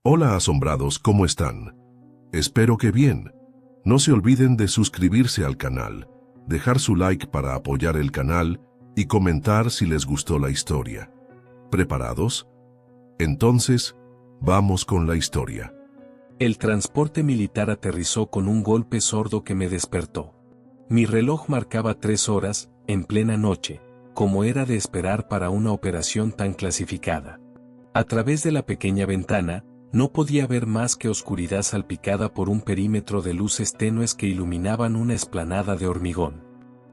Hola asombrados, ¿cómo están? Espero que bien. No se olviden de suscribirse al canal, dejar su like para apoyar el canal y comentar si les gustó la historia. ¿Preparados? Entonces, vamos con la historia. El transporte militar aterrizó con un golpe sordo que me despertó. Mi reloj marcaba 3 horas, en plena noche, como era de esperar para una operación tan clasificada. A través de la pequeña ventana, no podía ver más que oscuridad salpicada por un perímetro de luces tenues que iluminaban una explanada de hormigón.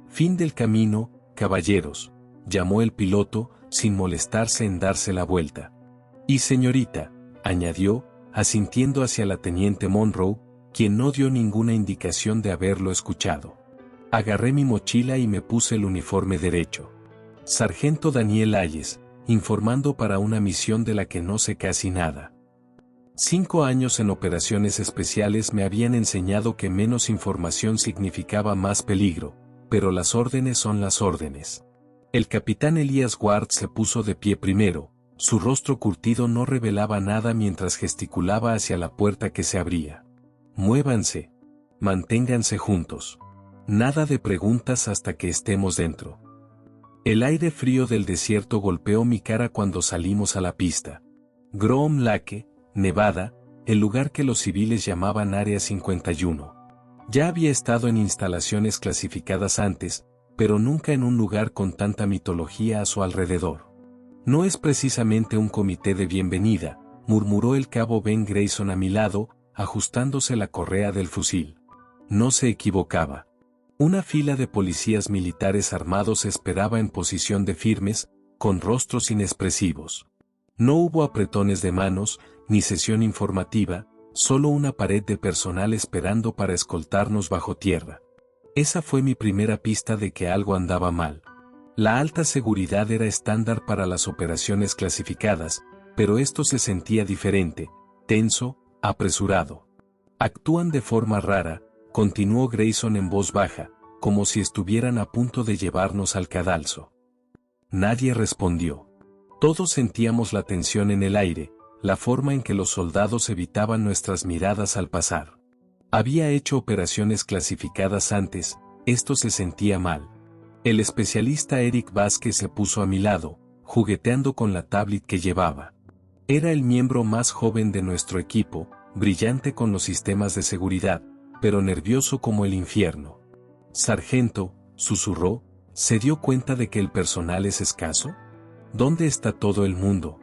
Fin del camino, caballeros, llamó el piloto, sin molestarse en darse la vuelta. Y señorita, añadió, asintiendo hacia la teniente Monroe, quien no dio ninguna indicación de haberlo escuchado. Agarré mi mochila y me puse el uniforme derecho. Sargento Daniel Hayes, informando para una misión de la que no sé casi nada. 5 años en operaciones especiales me habían enseñado que menos información significaba más peligro, pero las órdenes son las órdenes. El capitán Elias Ward se puso de pie primero, su rostro curtido no revelaba nada mientras gesticulaba hacia la puerta que se abría. Muévanse. Manténganse juntos. Nada de preguntas hasta que estemos dentro. El aire frío del desierto golpeó mi cara cuando salimos a la pista. Groom Lake, Nevada, el lugar que los civiles llamaban Área 51. Ya había estado en instalaciones clasificadas antes, pero nunca en un lugar con tanta mitología a su alrededor. No es precisamente un comité de bienvenida, murmuró el cabo Ben Grayson a mi lado, ajustándose la correa del fusil. No se equivocaba. Una fila de policías militares armados esperaba en posición de firmes, con rostros inexpresivos. No hubo apretones de manos, ni sesión informativa, solo una pared de personal esperando para escoltarnos bajo tierra. Esa fue mi primera pista de que algo andaba mal. La alta seguridad era estándar para las operaciones clasificadas, pero esto se sentía diferente, tenso, apresurado. Actúan de forma rara, continuó Grayson en voz baja, como si estuvieran a punto de llevarnos al cadalso. Nadie respondió. Todos sentíamos la tensión en el aire, la forma en que los soldados evitaban nuestras miradas al pasar. Había hecho operaciones clasificadas antes, esto se sentía mal. El especialista Eric Vázquez se puso a mi lado, jugueteando con la tablet que llevaba. Era el miembro más joven de nuestro equipo, brillante con los sistemas de seguridad, pero nervioso como el infierno. Sargento, susurró, ¿se dio cuenta de que el personal es escaso? ¿Dónde está todo el mundo?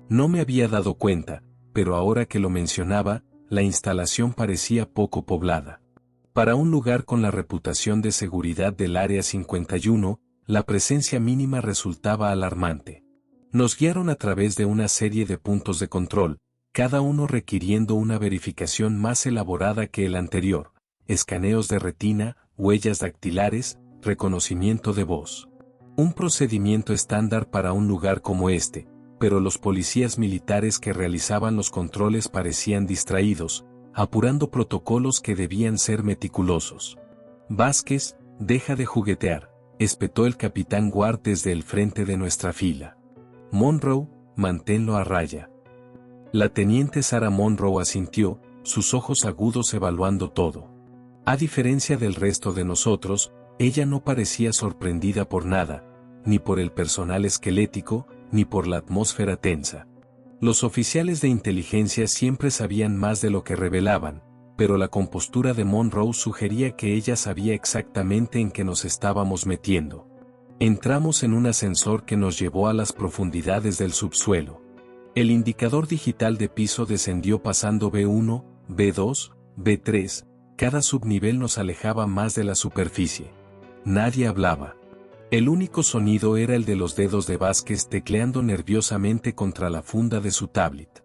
No me había dado cuenta, pero ahora que lo mencionaba, la instalación parecía poco poblada. Para un lugar con la reputación de seguridad del Área 51, la presencia mínima resultaba alarmante. Nos guiaron a través de una serie de puntos de control, cada uno requiriendo una verificación más elaborada que el anterior, escaneos de retina, huellas dactilares, reconocimiento de voz. Un procedimiento estándar para un lugar como este, pero los policías militares que realizaban los controles parecían distraídos, apurando protocolos que debían ser meticulosos. Vázquez, deja de juguetear, espetó el capitán Ward desde el frente de nuestra fila. Monroe, manténlo a raya. La teniente Sarah Monroe asintió, sus ojos agudos evaluando todo. A diferencia del resto de nosotros, ella no parecía sorprendida por nada, ni por el personal esquelético, ni por la atmósfera tensa. Los oficiales de inteligencia siempre sabían más de lo que revelaban, pero la compostura de Monroe sugería que ella sabía exactamente en qué nos estábamos metiendo. Entramos en un ascensor que nos llevó a las profundidades del subsuelo. El indicador digital de piso descendió pasando B1, B2, B3, cada subnivel nos alejaba más de la superficie. Nadie hablaba. El único sonido era el de los dedos de Vázquez tecleando nerviosamente contra la funda de su tablet.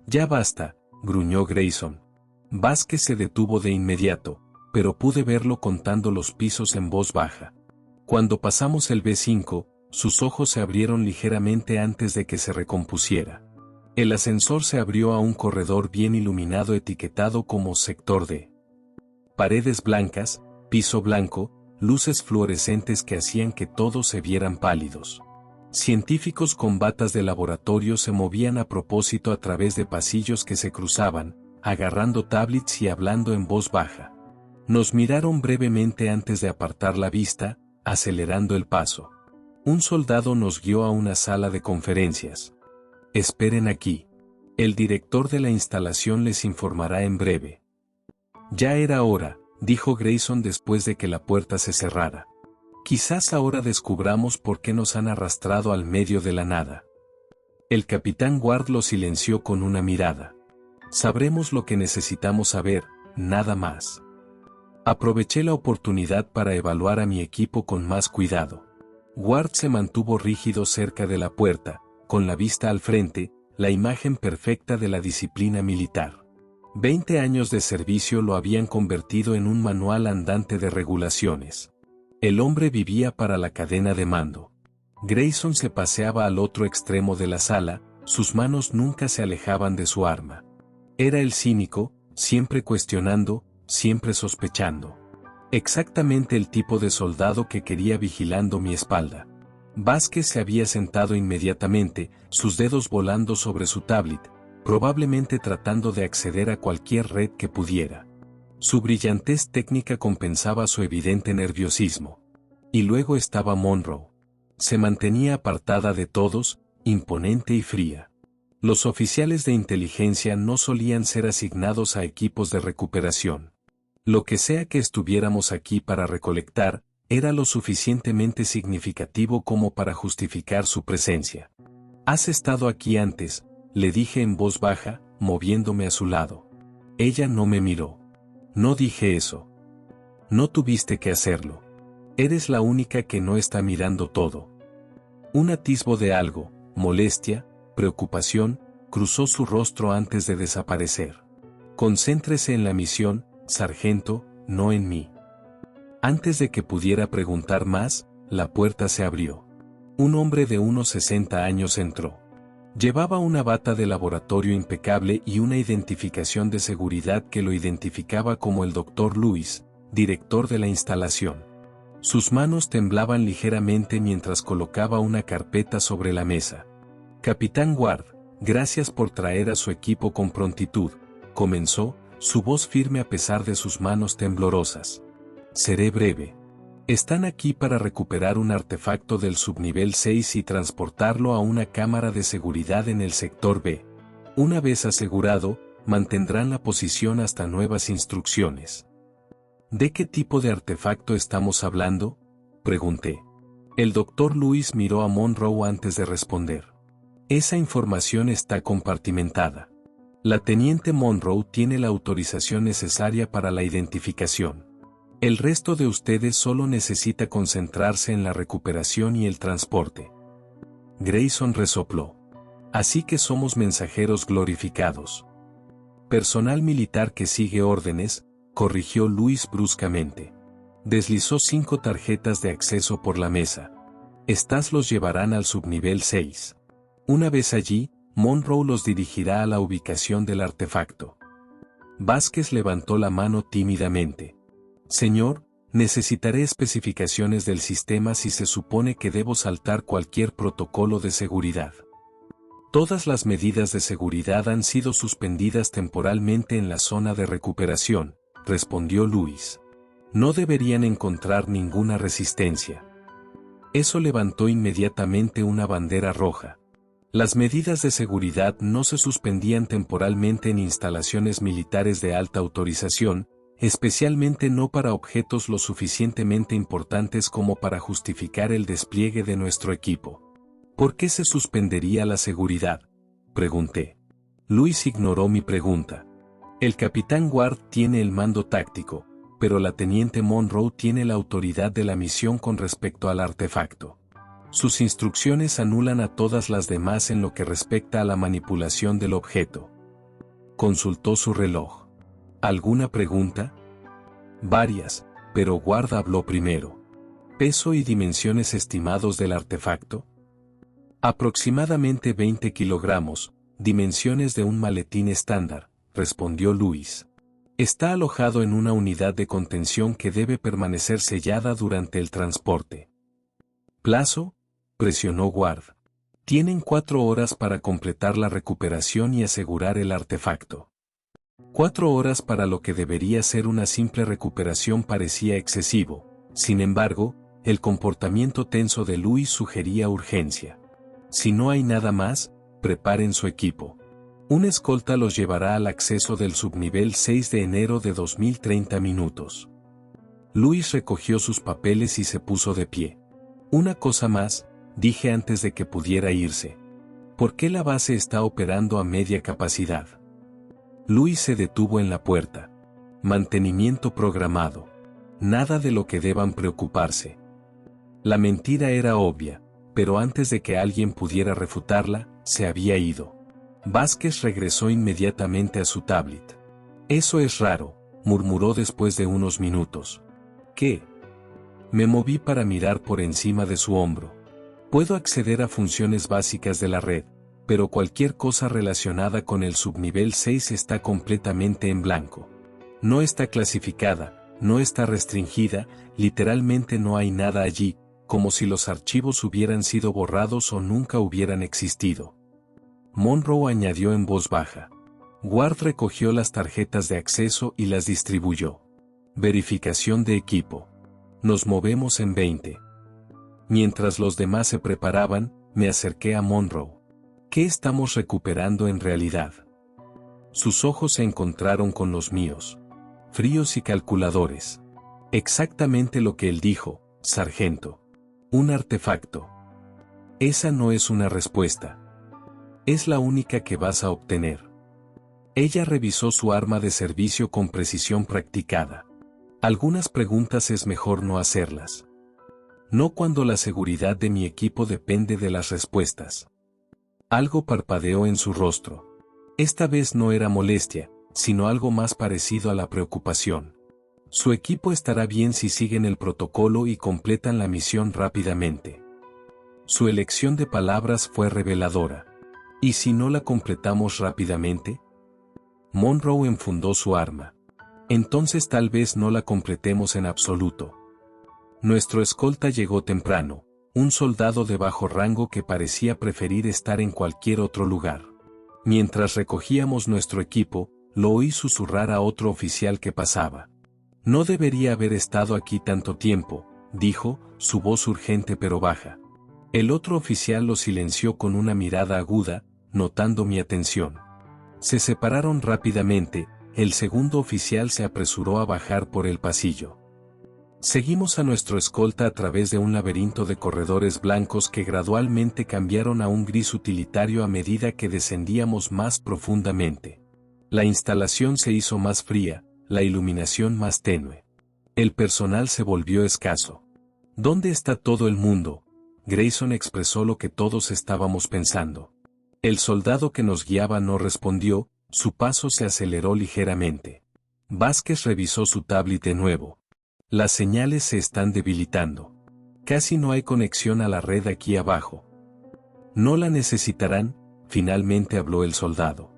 Ya basta, gruñó Grayson. Vázquez se detuvo de inmediato, pero pude verlo contando los pisos en voz baja. Cuando pasamos el B5, sus ojos se abrieron ligeramente antes de que se recompusiera. El ascensor se abrió a un corredor bien iluminado etiquetado como sector D. Paredes blancas, piso blanco, luces fluorescentes que hacían que todos se vieran pálidos. Científicos con batas de laboratorio se movían a propósito a través de pasillos que se cruzaban, agarrando tablets y hablando en voz baja. Nos miraron brevemente antes de apartar la vista, acelerando el paso. Un soldado nos guió a una sala de conferencias. Esperen aquí. El director de la instalación les informará en breve. Ya era hora, dijo Grayson después de que la puerta se cerrara. Quizás ahora descubramos por qué nos han arrastrado al medio de la nada. El capitán Ward lo silenció con una mirada. Sabremos lo que necesitamos saber, nada más. Aproveché la oportunidad para evaluar a mi equipo con más cuidado. Ward se mantuvo rígido cerca de la puerta, con la vista al frente, la imagen perfecta de la disciplina militar. 20 años de servicio lo habían convertido en un manual andante de regulaciones. El hombre vivía para la cadena de mando. Grayson se paseaba al otro extremo de la sala, sus manos nunca se alejaban de su arma. Era el cínico, siempre cuestionando, siempre sospechando. Exactamente el tipo de soldado que quería vigilando mi espalda. Vázquez se había sentado inmediatamente, sus dedos volando sobre su tablet, probablemente tratando de acceder a cualquier red que pudiera. Su brillantez técnica compensaba su evidente nerviosismo. Y luego estaba Monroe. Se mantenía apartada de todos, imponente y fría. Los oficiales de inteligencia no solían ser asignados a equipos de recuperación. Lo que sea que estuviéramos aquí para recolectar, era lo suficientemente significativo como para justificar su presencia. «Has estado aquí antes», le dije en voz baja, moviéndome a su lado. Ella no me miró. «No dije eso. No tuviste que hacerlo. Eres la única que no está mirando todo». Un atisbo de algo, molestia, preocupación, cruzó su rostro antes de desaparecer. «Concéntrese en la misión, sargento, no en mí». Antes de que pudiera preguntar más, la puerta se abrió. Un hombre de unos 60 años entró. Llevaba una bata de laboratorio impecable y una identificación de seguridad que lo identificaba como el Dr. Lewis, director de la instalación. Sus manos temblaban ligeramente mientras colocaba una carpeta sobre la mesa. «Capitán Ward, gracias por traer a su equipo con prontitud», comenzó, su voz firme a pesar de sus manos temblorosas. «Seré breve. Están aquí para recuperar un artefacto del subnivel 6 y transportarlo a una cámara de seguridad en el sector B. Una vez asegurado, mantendrán la posición hasta nuevas instrucciones». «¿De qué tipo de artefacto estamos hablando?», pregunté. El Dr. Lewis miró a Monroe antes de responder. «Esa información está compartimentada. La teniente Monroe tiene la autorización necesaria para la identificación. El resto de ustedes solo necesita concentrarse en la recuperación y el transporte». Grayson resopló. «Así que somos mensajeros glorificados». «Personal militar que sigue órdenes», corrigió Luis bruscamente. Deslizó 5 tarjetas de acceso por la mesa. «Estas los llevarán al subnivel 6. Una vez allí, Monroe los dirigirá a la ubicación del artefacto». Vázquez levantó la mano tímidamente. «Señor, necesitaré especificaciones del sistema si se supone que debo saltar cualquier protocolo de seguridad». «Todas las medidas de seguridad han sido suspendidas temporalmente en la zona de recuperación», respondió Luis. «No deberían encontrar ninguna resistencia». Eso levantó inmediatamente una bandera roja. Las medidas de seguridad no se suspendían temporalmente en instalaciones militares de alta autorización, especialmente no para objetos lo suficientemente importantes como para justificar el despliegue de nuestro equipo. «¿Por qué se suspendería la seguridad?», pregunté. Luis ignoró mi pregunta. «El capitán Ward tiene el mando táctico, pero la teniente Monroe tiene la autoridad de la misión con respecto al artefacto. Sus instrucciones anulan a todas las demás en lo que respecta a la manipulación del objeto». Consultó su reloj. «¿Alguna pregunta?». «Varias, pero Ward habló primero». «¿Peso y dimensiones estimados del artefacto?». «Aproximadamente 20 kilogramos, dimensiones de un maletín estándar», respondió Luis. «Está alojado en una unidad de contención que debe permanecer sellada durante el transporte». «¿Plazo?». presionó Ward. Tienen 4 horas para completar la recuperación y asegurar el artefacto. 4 horas para lo que debería ser una simple recuperación parecía excesivo. Sin embargo, el comportamiento tenso de Louis sugería urgencia. Si no hay nada más, preparen su equipo. Un escolta los llevará al acceso del subnivel 6 de enero de 2030 minutos. Louis recogió sus papeles y se puso de pie. Una cosa más, dije antes de que pudiera irse. ¿Por qué la base está operando a media capacidad? Louis se detuvo en la puerta. Mantenimiento programado. Nada de lo que deban preocuparse. La mentira era obvia, pero antes de que alguien pudiera refutarla, se había ido. Vázquez regresó inmediatamente a su tablet. Eso es raro, murmuró después de unos minutos. ¿Qué? Me moví para mirar por encima de su hombro. Puedo acceder a funciones básicas de la red, pero cualquier cosa relacionada con el subnivel 6 está completamente en blanco. No está clasificada, no está restringida, literalmente no hay nada allí, como si los archivos hubieran sido borrados o nunca hubieran existido. Monroe añadió en voz baja. Ward recogió las tarjetas de acceso y las distribuyó. Verificación de equipo. Nos movemos en 20. Mientras los demás se preparaban, me acerqué a Monroe. ¿Qué estamos recuperando en realidad? Sus ojos se encontraron con los míos. Fríos y calculadores. Exactamente lo que él dijo, sargento. Un artefacto. Esa no es una respuesta. Es la única que vas a obtener. Ella revisó su arma de servicio con precisión practicada. Algunas preguntas es mejor no hacerlas. No cuando la seguridad de mi equipo depende de las respuestas. Algo parpadeó en su rostro. Esta vez no era molestia, sino algo más parecido a la preocupación. Su equipo estará bien si siguen el protocolo y completan la misión rápidamente. Su elección de palabras fue reveladora. ¿Y si no la completamos rápidamente? Monroe enfundó su arma. Entonces tal vez no la completemos en absoluto. Nuestro escolta llegó temprano, un soldado de bajo rango que parecía preferir estar en cualquier otro lugar. Mientras recogíamos nuestro equipo, lo oí susurrar a otro oficial que pasaba. No debería haber estado aquí tanto tiempo, dijo, su voz urgente pero baja. El otro oficial lo silenció con una mirada aguda, notando mi atención. Se separaron rápidamente, el segundo oficial se apresuró a bajar por el pasillo. Seguimos a nuestro escolta a través de un laberinto de corredores blancos que gradualmente cambiaron a un gris utilitario a medida que descendíamos más profundamente. La instalación se hizo más fría, la iluminación más tenue. El personal se volvió escaso. ¿Dónde está todo el mundo? Grayson expresó lo que todos estábamos pensando. El soldado que nos guiaba no respondió, su paso se aceleró ligeramente. Vázquez revisó su tablet de nuevo. Las señales se están debilitando. Casi no hay conexión a la red aquí abajo. No la necesitarán, finalmente habló el soldado.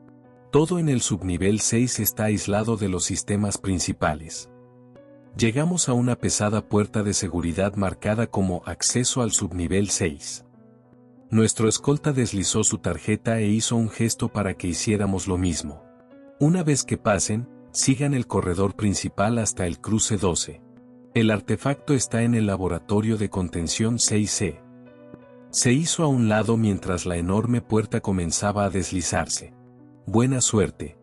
Todo en el subnivel 6 está aislado de los sistemas principales. Llegamos a una pesada puerta de seguridad marcada como acceso al subnivel 6. Nuestro escolta deslizó su tarjeta e hizo un gesto para que hiciéramos lo mismo. Una vez que pasen, sigan el corredor principal hasta el cruce 12. El artefacto está en el laboratorio de contención 6C. Se hizo a un lado mientras la enorme puerta comenzaba a deslizarse. Buena suerte.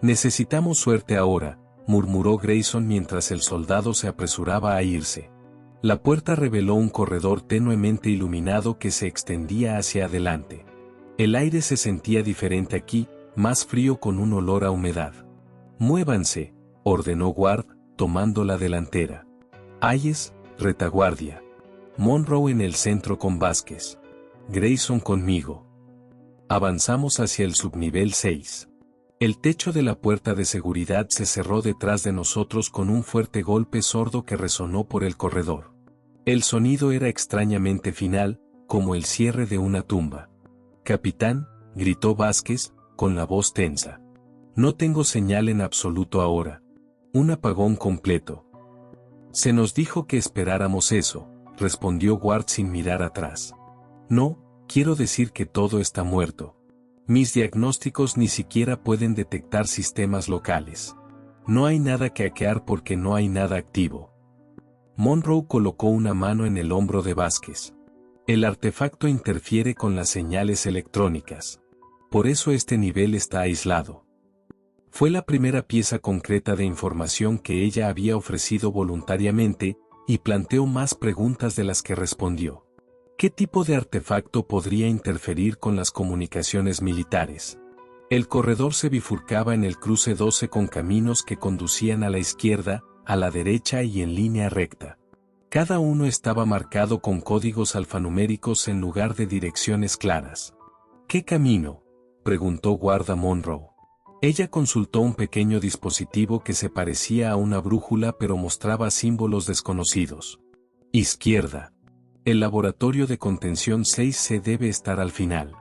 Necesitamos suerte ahora, murmuró Grayson mientras el soldado se apresuraba a irse. La puerta reveló un corredor tenuemente iluminado que se extendía hacia adelante. El aire se sentía diferente aquí, más frío con un olor a humedad. Muévanse, ordenó Ward, tomando la delantera. Hayes, retaguardia. Monroe en el centro con Vázquez. Grayson conmigo. Avanzamos hacia el subnivel 6. El techo de la puerta de seguridad se cerró detrás de nosotros con un fuerte golpe sordo que resonó por el corredor. El sonido era extrañamente final, como el cierre de una tumba. «Capitán», gritó Vázquez, con la voz tensa. «No tengo señal en absoluto ahora. Un apagón completo». «Se nos dijo que esperáramos eso», respondió Ward sin mirar atrás. No, quiero decir que todo está muerto. Mis diagnósticos ni siquiera pueden detectar sistemas locales. No hay nada que hackear porque no hay nada activo. Monroe colocó una mano en el hombro de Vázquez. El artefacto interfiere con las señales electrónicas. Por eso este nivel está aislado. Fue la primera pieza concreta de información que ella había ofrecido voluntariamente, y planteó más preguntas de las que respondió. ¿Qué tipo de artefacto podría interferir con las comunicaciones militares? El corredor se bifurcaba en el cruce 12 con caminos que conducían a la izquierda, a la derecha y en línea recta. Cada uno estaba marcado con códigos alfanuméricos en lugar de direcciones claras. ¿Qué camino?, preguntó Guarda Monroe. Ella consultó un pequeño dispositivo que se parecía a una brújula pero mostraba símbolos desconocidos. Izquierda. El laboratorio de contención 6C debe estar al final.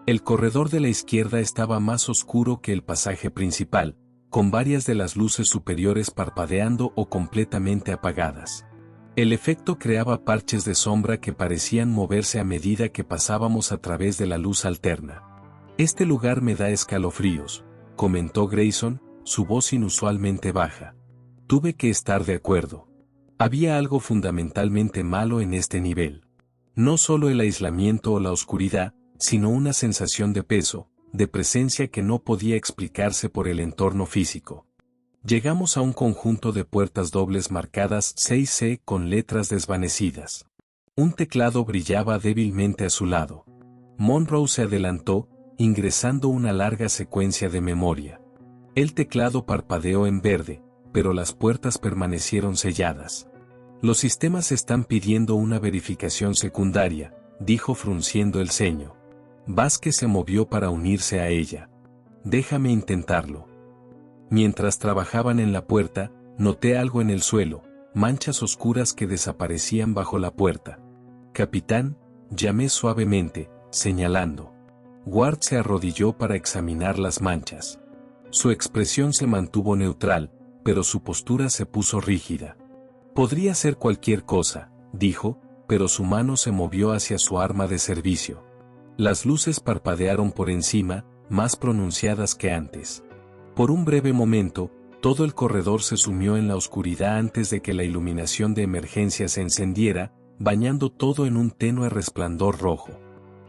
El corredor de la izquierda estaba más oscuro que el pasaje principal, con varias de las luces superiores parpadeando o completamente apagadas. El efecto creaba parches de sombra que parecían moverse a medida que pasábamos a través de la luz alterna. Este lugar me da escalofríos, comentó Grayson, su voz inusualmente baja. Tuve que estar de acuerdo. Había algo fundamentalmente malo en este nivel. No solo el aislamiento o la oscuridad, sino una sensación de peso, de presencia que no podía explicarse por el entorno físico. Llegamos a un conjunto de puertas dobles marcadas 6C con letras desvanecidas. Un teclado brillaba débilmente a su lado. Monroe se adelantó, ingresando una larga secuencia de memoria. El teclado parpadeó en verde, pero las puertas permanecieron selladas. Los sistemas están pidiendo una verificación secundaria, dijo frunciendo el ceño. Vázquez se movió para unirse a ella. Déjame intentarlo. Mientras trabajaban en la puerta, noté algo en el suelo, manchas oscuras que desaparecían bajo la puerta. Capitán, llamé suavemente, señalando. Ward se arrodilló para examinar las manchas. Su expresión se mantuvo neutral, pero su postura se puso rígida. Podría ser cualquier cosa, dijo, pero su mano se movió hacia su arma de servicio. Las luces parpadearon por encima, más pronunciadas que antes. Por un breve momento, todo el corredor se sumió en la oscuridad antes de que la iluminación de emergencia se encendiera, bañando todo en un tenue resplandor rojo.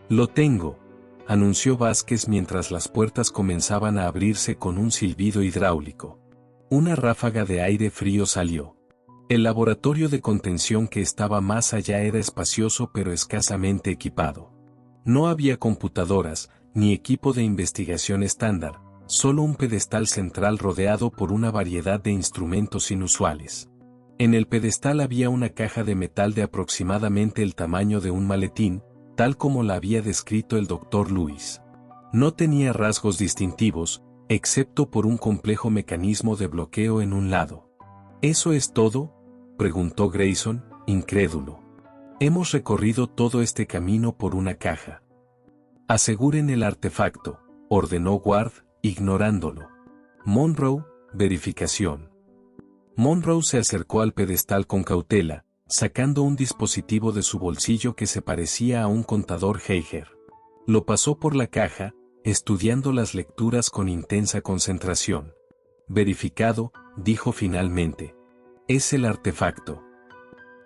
Lo tengo, anunció Vázquez mientras las puertas comenzaban a abrirse con un silbido hidráulico. Una ráfaga de aire frío salió. El laboratorio de contención que estaba más allá era espacioso pero escasamente equipado. No había computadoras, ni equipo de investigación estándar, solo un pedestal central rodeado por una variedad de instrumentos inusuales. En el pedestal había una caja de metal de aproximadamente el tamaño de un maletín, tal como la había descrito el Dr. Lewis. No tenía rasgos distintivos, excepto por un complejo mecanismo de bloqueo en un lado. ¿Eso es todo?, preguntó Grayson, incrédulo. Hemos recorrido todo este camino por una caja. Aseguren el artefacto, ordenó Ward, ignorándolo. Monroe, verificación. Monroe se acercó al pedestal con cautela, sacando un dispositivo de su bolsillo que se parecía a un contador Geiger. Lo pasó por la caja, estudiando las lecturas con intensa concentración. Verificado, dijo finalmente. Es el artefacto.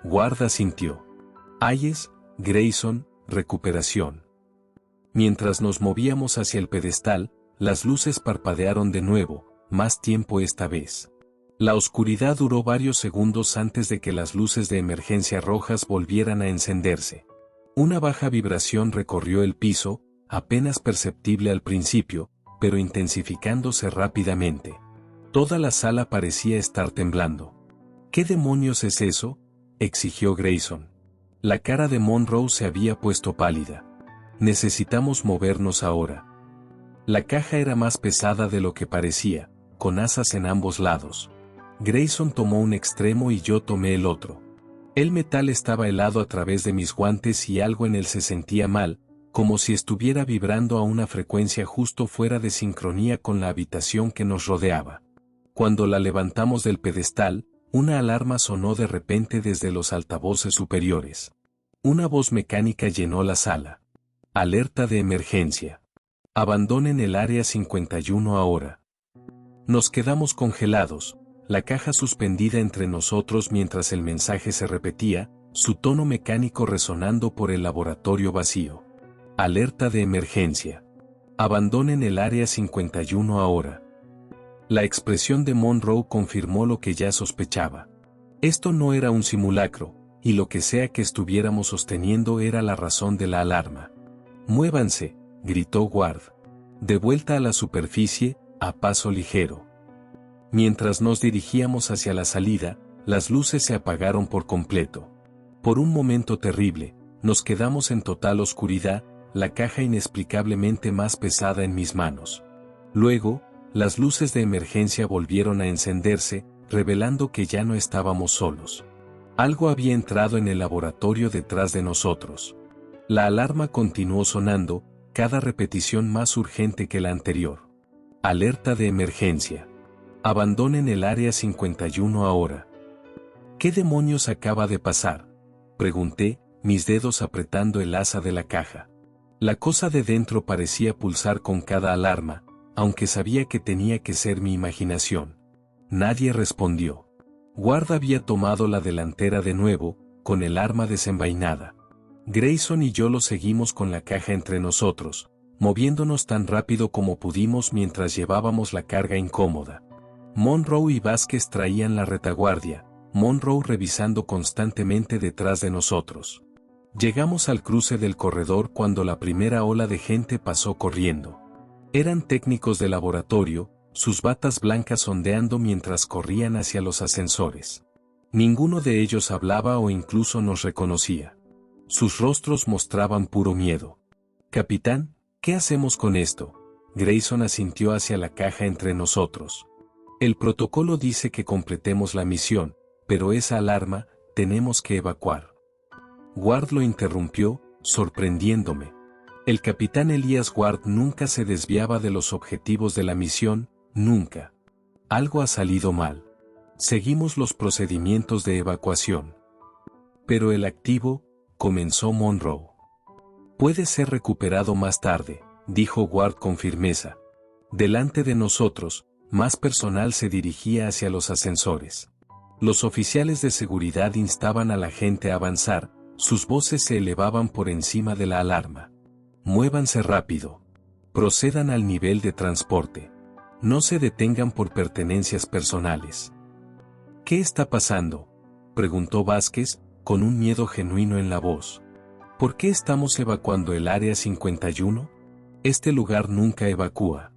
Ward asintió. Hayes, Grayson, recuperación. Mientras nos movíamos hacia el pedestal, las luces parpadearon de nuevo, más tiempo esta vez. La oscuridad duró varios segundos antes de que las luces de emergencia rojas volvieran a encenderse. Una baja vibración recorrió el piso, apenas perceptible al principio, pero intensificándose rápidamente. Toda la sala parecía estar temblando. ¿Qué demonios es eso?, exigió Grayson. La cara de Monroe se había puesto pálida. Necesitamos movernos ahora. La caja era más pesada de lo que parecía, con asas en ambos lados. Grayson tomó un extremo y yo tomé el otro. El metal estaba helado a través de mis guantes y algo en él se sentía mal, como si estuviera vibrando a una frecuencia justo fuera de sincronía con la habitación que nos rodeaba. Cuando la levantamos del pedestal, una alarma sonó de repente desde los altavoces superiores. Una voz mecánica llenó la sala. Alerta de emergencia. Abandonen el área 51 ahora. Nos quedamos congelados, la caja suspendida entre nosotros mientras el mensaje se repetía, su tono mecánico resonando por el laboratorio vacío. Alerta de emergencia. Abandonen el área 51 ahora. La expresión de Monroe confirmó lo que ya sospechaba. Esto no era un simulacro, y lo que sea que estuviéramos sosteniendo era la razón de la alarma. «Muévanse», gritó Ward. De vuelta a la superficie, a paso ligero. Mientras nos dirigíamos hacia la salida, las luces se apagaron por completo. Por un momento terrible, nos quedamos en total oscuridad, la caja inexplicablemente más pesada en mis manos. Luego, las luces de emergencia volvieron a encenderse, revelando que ya no estábamos solos. Algo había entrado en el laboratorio detrás de nosotros. La alarma continuó sonando, cada repetición más urgente que la anterior. Alerta de emergencia. Abandonen el área 51 ahora. ¿Qué demonios acaba de pasar?, pregunté, mis dedos apretando el asa de la caja. La cosa de dentro parecía pulsar con cada alarma, aunque sabía que tenía que ser mi imaginación. Nadie respondió. Ward había tomado la delantera de nuevo, con el arma desenvainada. Grayson y yo lo seguimos con la caja entre nosotros, moviéndonos tan rápido como pudimos mientras llevábamos la carga incómoda. Monroe y Vázquez traían la retaguardia, Monroe revisando constantemente detrás de nosotros. Llegamos al cruce del corredor cuando la primera ola de gente pasó corriendo. Eran técnicos de laboratorio, sus batas blancas ondeando mientras corrían hacia los ascensores. Ninguno de ellos hablaba o incluso nos reconocía. Sus rostros mostraban puro miedo. «Capitán, ¿qué hacemos con esto?», Grayson asintió hacia la caja entre nosotros. «El protocolo dice que completemos la misión, pero esa alarma, tenemos que evacuar». Ward lo interrumpió, sorprendiéndome. El capitán Elías Ward nunca se desviaba de los objetivos de la misión, nunca. Algo ha salido mal. Seguimos los procedimientos de evacuación. Pero el activo, comenzó Monroe. Puede ser recuperado más tarde, dijo Ward con firmeza. Delante de nosotros, más personal se dirigía hacia los ascensores. Los oficiales de seguridad instaban a la gente a avanzar, sus voces se elevaban por encima de la alarma. «Muévanse rápido. Procedan al nivel de transporte. No se detengan por pertenencias personales». «¿Qué está pasando?», preguntó Vázquez, con un miedo genuino en la voz. «¿Por qué estamos evacuando el área 51? Este lugar nunca evacúa».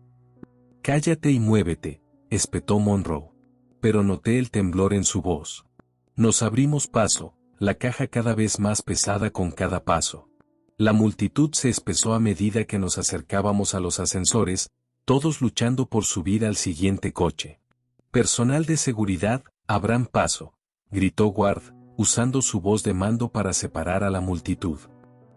«Cállate y muévete», espetó Monroe. Pero noté el temblor en su voz. Nos abrimos paso, la caja cada vez más pesada con cada paso. La multitud se espesó a medida que nos acercábamos a los ascensores, todos luchando por subir al siguiente coche. «Personal de seguridad, abran paso», gritó Ward, usando su voz de mando para separar a la multitud.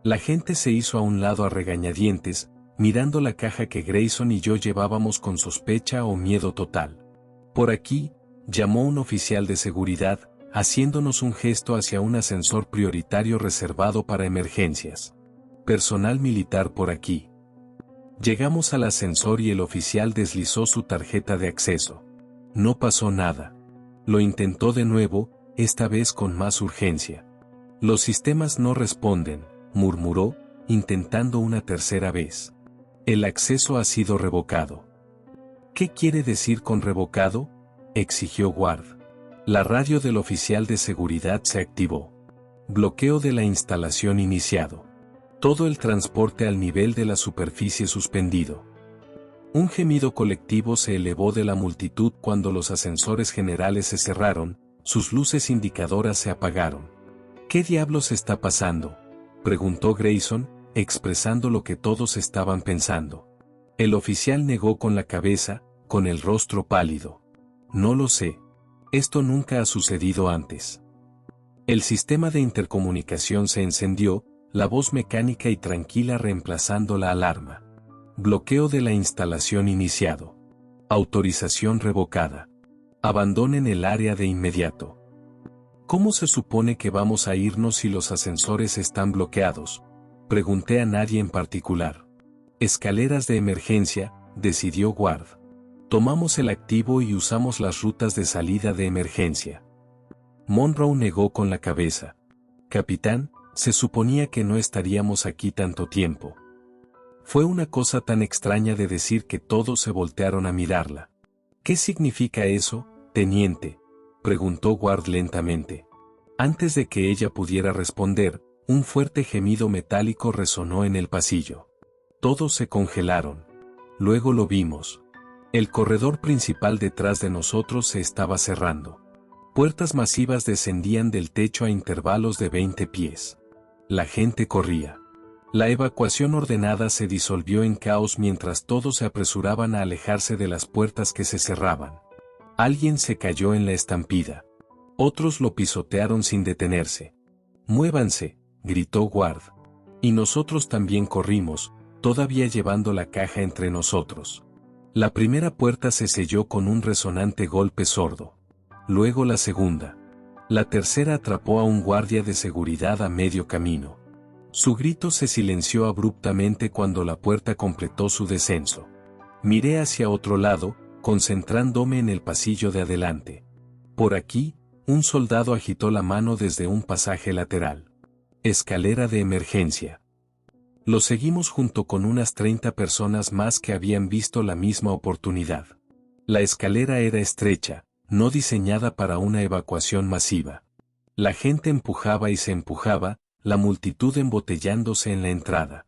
La gente se hizo a un lado a regañadientes, mirando la caja que Grayson y yo llevábamos con sospecha o miedo total. «Por aquí», llamó un oficial de seguridad, haciéndonos un gesto hacia un ascensor prioritario reservado para emergencias. «Personal militar por aquí». Llegamos al ascensor y el oficial deslizó su tarjeta de acceso. No pasó nada. Lo intentó de nuevo, esta vez con más urgencia. «Los sistemas no responden», murmuró, intentando una tercera vez. «El acceso ha sido revocado». «¿Qué quiere decir con revocado?», exigió Ward. La radio del oficial de seguridad se activó. «Bloqueo de la instalación iniciado. Todo el transporte al nivel de la superficie suspendido». Un gemido colectivo se elevó de la multitud cuando los ascensores generales se cerraron, sus luces indicadoras se apagaron. «¿Qué diablos está pasando?», preguntó Grayson, expresando lo que todos estaban pensando. El oficial negó con la cabeza, con el rostro pálido. «No lo sé. Esto nunca ha sucedido antes». El sistema de intercomunicación se encendió, la voz mecánica y tranquila reemplazando la alarma. «Bloqueo de la instalación iniciado. Autorización revocada. Abandonen el área de inmediato». ¿Cómo se supone que vamos a irnos si los ascensores están bloqueados? Pregunté a nadie en particular. Escaleras de emergencia, decidió Ward. Tomamos el activo y usamos las rutas de salida de emergencia. Monroe negó con la cabeza. Capitán, se suponía que no estaríamos aquí tanto tiempo. Fue una cosa tan extraña de decir que todos se voltearon a mirarla. ¿Qué significa eso, teniente?, preguntó Ward lentamente. Antes de que ella pudiera responder, un fuerte gemido metálico resonó en el pasillo. Todos se congelaron. Luego lo vimos. El corredor principal detrás de nosotros se estaba cerrando. Puertas masivas descendían del techo a intervalos de 20 pies. La gente corría. La evacuación ordenada se disolvió en caos mientras todos se apresuraban a alejarse de las puertas que se cerraban. Alguien se cayó en la estampida. Otros lo pisotearon sin detenerse. «Muévanse», gritó Ward. Y nosotros también corrimos, todavía llevando la caja entre nosotros. La primera puerta se selló con un resonante golpe sordo. Luego la segunda. La tercera atrapó a un guardia de seguridad a medio camino. Su grito se silenció abruptamente cuando la puerta completó su descenso. Miré hacia otro lado, concentrándome en el pasillo de adelante. Por aquí, un soldado agitó la mano desde un pasaje lateral. Escalera de emergencia. Lo seguimos junto con unas 30 personas más que habían visto la misma oportunidad. La escalera era estrecha, no diseñada para una evacuación masiva. La gente empujaba y se empujaba, la multitud embotellándose en la entrada.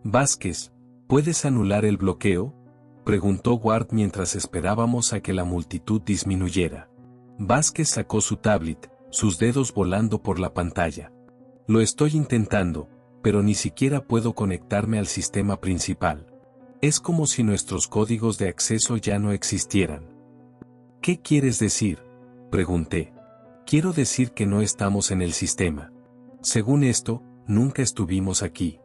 «Vázquez, ¿puedes anular el bloqueo?», preguntó Ward mientras esperábamos a que la multitud disminuyera. Vázquez sacó su tablet, sus dedos volando por la pantalla. «Lo estoy intentando, pero ni siquiera puedo conectarme al sistema principal. Es como si nuestros códigos de acceso ya no existieran». «¿Qué quieres decir?», pregunté. «Quiero decir que no estamos en el sistema. Según esto, nunca estuvimos aquí».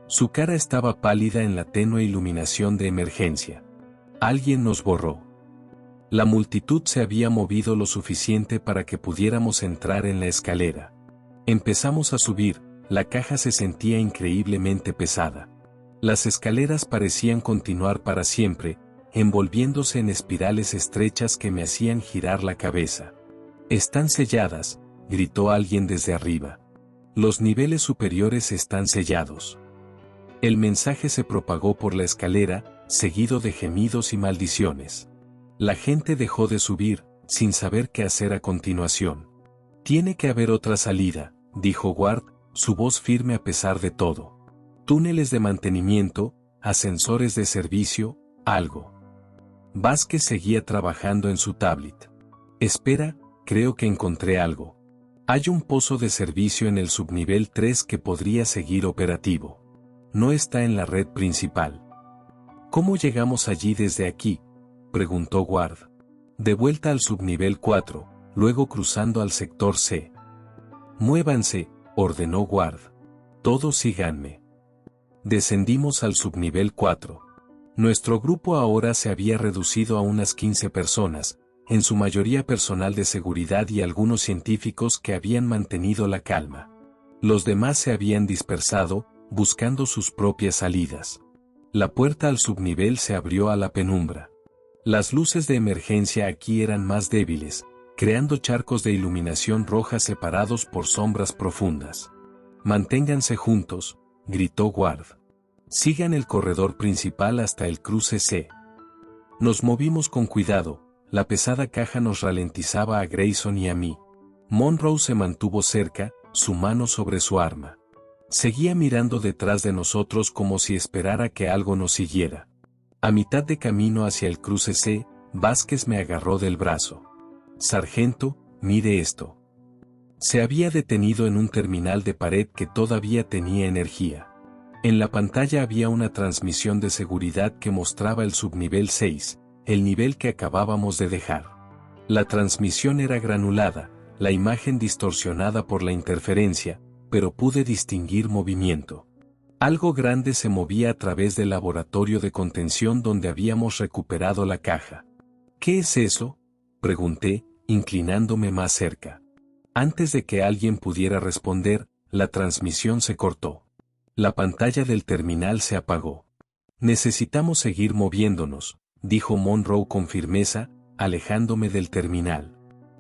Su cara estaba pálida en la tenue iluminación de emergencia. «Alguien nos borró». La multitud se había movido lo suficiente para que pudiéramos entrar en la escalera. Empezamos a subir, la caja se sentía increíblemente pesada. Las escaleras parecían continuar para siempre, envolviéndose en espirales estrechas que me hacían girar la cabeza. «Están selladas», gritó alguien desde arriba. «Los niveles superiores están sellados». El mensaje se propagó por la escalera, seguido de gemidos y maldiciones. La gente dejó de subir, sin saber qué hacer a continuación. «Tiene que haber otra salida», dijo Ward, su voz firme a pesar de todo. «Túneles de mantenimiento, ascensores de servicio, algo». Vázquez seguía trabajando en su tablet. «Espera, creo que encontré algo. Hay un pozo de servicio en el subnivel 3 que podría seguir operativo. No está en la red principal». «¿Cómo llegamos allí desde aquí?», preguntó Ward. «De vuelta al subnivel 4, luego cruzando al sector C». «Muévanse», ordenó Ward. «Todos síganme». Descendimos al subnivel 4. Nuestro grupo ahora se había reducido a unas 15 personas, en su mayoría personal de seguridad y algunos científicos que habían mantenido la calma. Los demás se habían dispersado, buscando sus propias salidas. La puerta al subnivel se abrió a la penumbra. Las luces de emergencia aquí eran más débiles, creando charcos de iluminación roja separados por sombras profundas. «Manténganse juntos», gritó Ward. «Sigan el corredor principal hasta el cruce C». Nos movimos con cuidado, la pesada caja nos ralentizaba a Grayson y a mí. Monroe se mantuvo cerca, su mano sobre su arma. Seguía mirando detrás de nosotros como si esperara que algo nos siguiera. A mitad de camino hacia el cruce C, Vázquez me agarró del brazo. «Sargento, mire esto». Se había detenido en un terminal de pared que todavía tenía energía. En la pantalla había una transmisión de seguridad que mostraba el subnivel 6, el nivel que acabábamos de dejar. La transmisión era granulada, la imagen distorsionada por la interferencia, pero pude distinguir movimiento. Algo grande se movía a través del laboratorio de contención donde habíamos recuperado la caja. «¿Qué es eso?», pregunté, inclinándome más cerca. Antes de que alguien pudiera responder, la transmisión se cortó. La pantalla del terminal se apagó. Necesitamos seguir moviéndonos, dijo Monroe con firmeza, alejándome del terminal.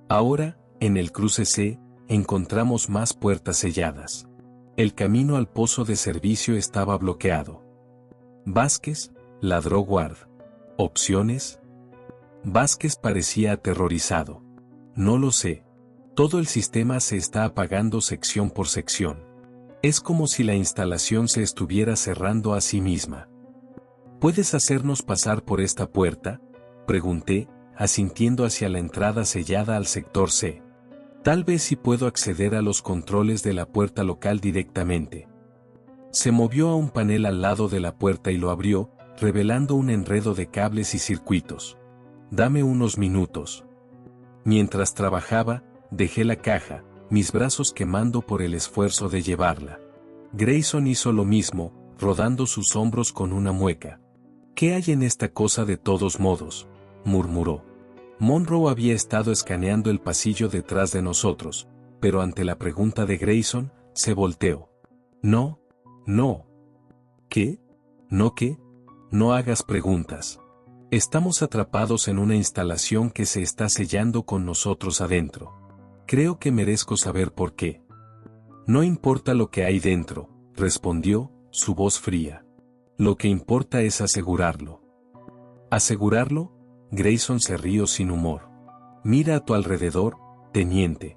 Ahora, en el cruce C, encontramos más puertas selladas. El camino al pozo de servicio estaba bloqueado. Vázquez, ladró Ward. ¿Opciones? Vázquez parecía aterrorizado. No lo sé. Todo el sistema se está apagando sección por sección. Es como si la instalación se estuviera cerrando a sí misma. ¿Puedes hacernos pasar por esta puerta?, pregunté, asintiendo hacia la entrada sellada al sector C. Tal vez sí puedo acceder a los controles de la puerta local directamente. Se movió a un panel al lado de la puerta y lo abrió, revelando un enredo de cables y circuitos. Dame unos minutos. Mientras trabajaba, dejé la caja, mis brazos quemando por el esfuerzo de llevarla. Grayson hizo lo mismo, rodando sus hombros con una mueca. ¿Qué hay en esta cosa de todos modos?, murmuró. Monroe había estado escaneando el pasillo detrás de nosotros, pero ante la pregunta de Grayson, se volteó. No. ¿Qué? ¿No qué? No hagas preguntas. Estamos atrapados en una instalación que se está sellando con nosotros adentro. Creo que merezco saber por qué. No importa lo que hay dentro, respondió, su voz fría. Lo que importa es asegurarlo. ¿Asegurarlo? Grayson se rió sin humor. Mira a tu alrededor, teniente.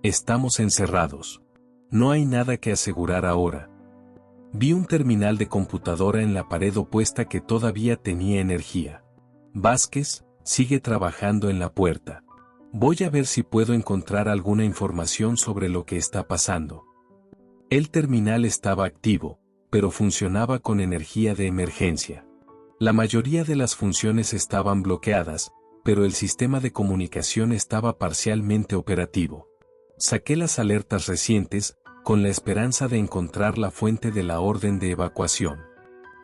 Estamos encerrados. No hay nada que asegurar ahora. Vi un terminal de computadora en la pared opuesta que todavía tenía energía. Vázquez, sigue trabajando en la puerta. Voy a ver si puedo encontrar alguna información sobre lo que está pasando. El terminal estaba activo, pero funcionaba con energía de emergencia. La mayoría de las funciones estaban bloqueadas, pero el sistema de comunicación estaba parcialmente operativo. Saqué las alertas recientes, con la esperanza de encontrar la fuente de la orden de evacuación.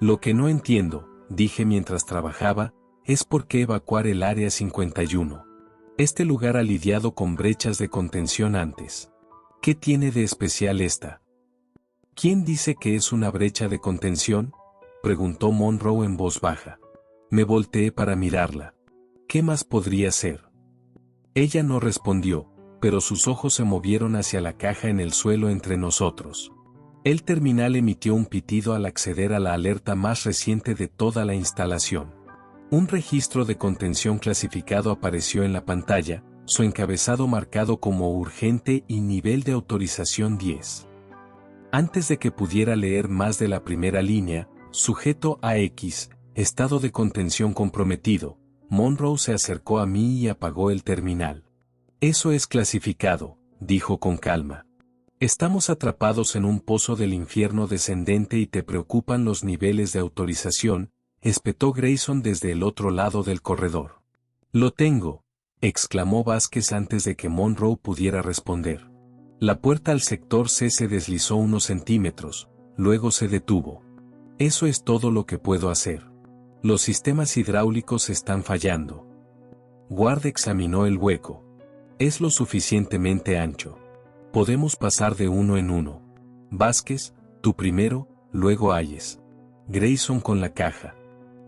Lo que no entiendo, dije mientras trabajaba, es por qué evacuar el Área 51. Este lugar ha lidiado con brechas de contención antes. ¿Qué tiene de especial esta? ¿Quién dice que es una brecha de contención?, preguntó Monroe en voz baja. Me volteé para mirarla. ¿Qué más podría ser? Ella no respondió, pero sus ojos se movieron hacia la caja en el suelo entre nosotros. El terminal emitió un pitido al acceder a la alerta más reciente de toda la instalación. Un registro de contención clasificado apareció en la pantalla, su encabezado marcado como urgente y nivel de autorización 10. Antes de que pudiera leer más de la primera línea, sujeto a X, estado de contención comprometido, Monroe se acercó a mí y apagó el terminal. Eso es clasificado, dijo con calma. Estamos atrapados en un pozo del infierno descendente y te preocupan los niveles de autorización, espetó Grayson desde el otro lado del corredor. Lo tengo, exclamó Vázquez antes de que Monroe pudiera responder. La puerta al sector C se deslizó unos centímetros, luego se detuvo. Eso es todo lo que puedo hacer. Los sistemas hidráulicos están fallando. Ward examinó el hueco. Es lo suficientemente ancho. Podemos pasar de uno en uno. Vázquez, tú primero, luego Hayes. Grayson con la caja.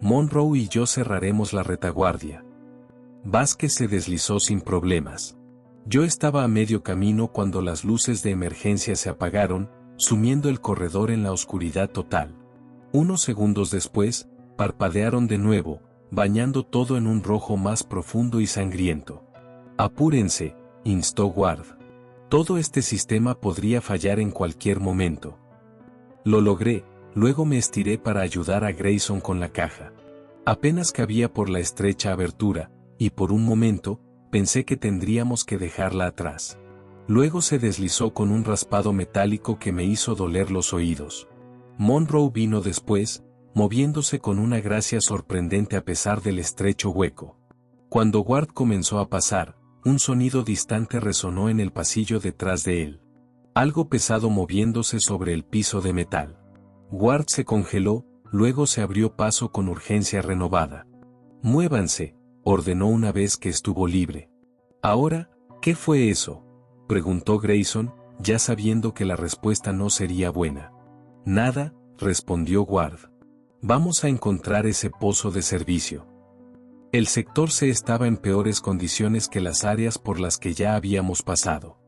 Monroe y yo cerraremos la retaguardia. Vázquez se deslizó sin problemas. Yo estaba a medio camino cuando las luces de emergencia se apagaron, sumiendo el corredor en la oscuridad total. Unos segundos después, parpadearon de nuevo, bañando todo en un rojo más profundo y sangriento. Apúrense, instó Ward. Todo este sistema podría fallar en cualquier momento. Lo logré, luego me estiré para ayudar a Grayson con la caja. Apenas cabía por la estrecha abertura, y por un momento, pensé que tendríamos que dejarla atrás. Luego se deslizó con un raspado metálico que me hizo doler los oídos. Monroe vino después, moviéndose con una gracia sorprendente a pesar del estrecho hueco. Cuando Ward comenzó a pasar, un sonido distante resonó en el pasillo detrás de él. Algo pesado moviéndose sobre el piso de metal. Ward se congeló, luego se abrió paso con urgencia renovada. «Muévanse», ordenó una vez que estuvo libre. «Ahora, ¿qué fue eso?», preguntó Grayson, ya sabiendo que la respuesta no sería buena. Nada, respondió Ward. Vamos a encontrar ese pozo de servicio. El sector C estaba en peores condiciones que las áreas por las que ya habíamos pasado.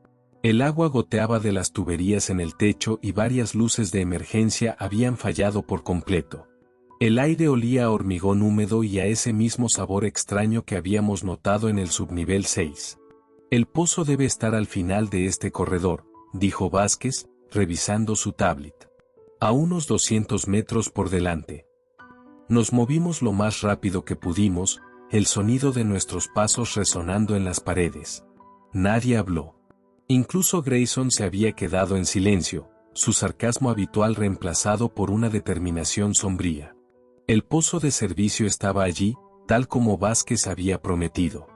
El agua goteaba de las tuberías en el techo y varias luces de emergencia habían fallado por completo. El aire olía a hormigón húmedo y a ese mismo sabor extraño que habíamos notado en el subnivel 6. El pozo debe estar al final de este corredor, dijo Vázquez, revisando su tablet. A unos 200 metros por delante. Nos movimos lo más rápido que pudimos, el sonido de nuestros pasos resonando en las paredes. Nadie habló. Incluso Grayson se había quedado en silencio, su sarcasmo habitual reemplazado por una determinación sombría. El pozo de servicio estaba allí, tal como Vázquez había prometido.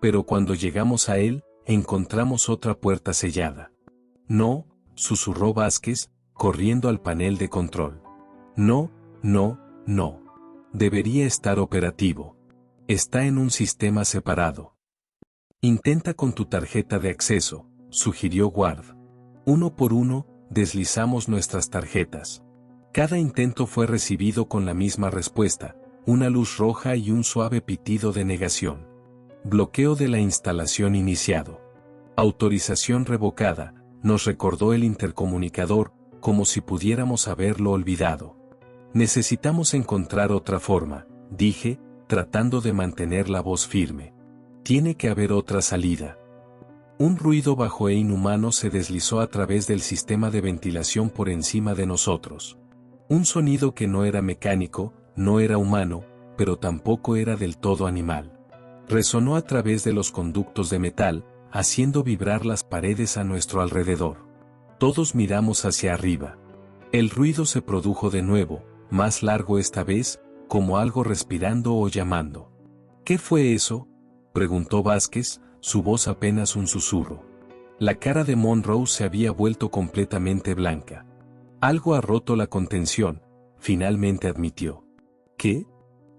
Pero cuando llegamos a él, encontramos otra puerta sellada. No, susurró Vázquez, corriendo al panel de control. No, no, no. Debería estar operativo. Está en un sistema separado. Intenta con tu tarjeta de acceso, sugirió Ward. Uno por uno, deslizamos nuestras tarjetas. Cada intento fue recibido con la misma respuesta, una luz roja y un suave pitido de negación. Bloqueo de la instalación iniciado. Autorización revocada, nos recordó el intercomunicador, como si pudiéramos haberlo olvidado. Necesitamos encontrar otra forma, dije, tratando de mantener la voz firme. Tiene que haber otra salida. Un ruido bajo e inhumano se deslizó a través del sistema de ventilación por encima de nosotros. Un sonido que no era mecánico, no era humano, pero tampoco era del todo animal. Resonó a través de los conductos de metal, haciendo vibrar las paredes a nuestro alrededor. Todos miramos hacia arriba. El ruido se produjo de nuevo, más largo esta vez, como algo respirando o llamando. ¿Qué fue eso?, preguntó Vázquez, su voz apenas un susurro. La cara de Monroe se había vuelto completamente blanca. Algo ha roto la contención, finalmente admitió. ¿Qué?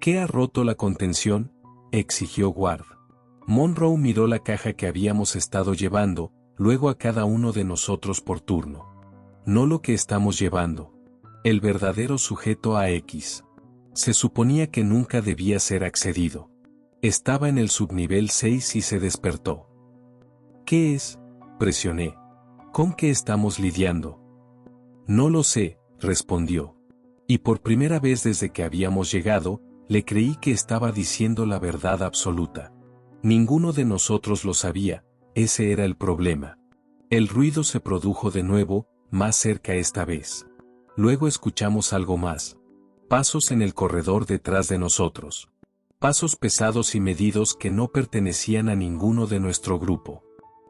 ¿Qué ha roto la contención?, exigió Ward. Monroe miró la caja que habíamos estado llevando, luego a cada uno de nosotros por turno. No lo que estamos llevando. El verdadero sujeto AX. Se suponía que nunca debía ser accedido. Estaba en el subnivel 6 y se despertó. ¿Qué es?, presioné. ¿Con qué estamos lidiando? No lo sé, respondió. Y por primera vez desde que habíamos llegado, le creí que estaba diciendo la verdad absoluta. Ninguno de nosotros lo sabía, ese era el problema. El ruido se produjo de nuevo, más cerca esta vez. Luego escuchamos algo más. Pasos en el corredor detrás de nosotros. Pasos pesados y medidos que no pertenecían a ninguno de nuestro grupo.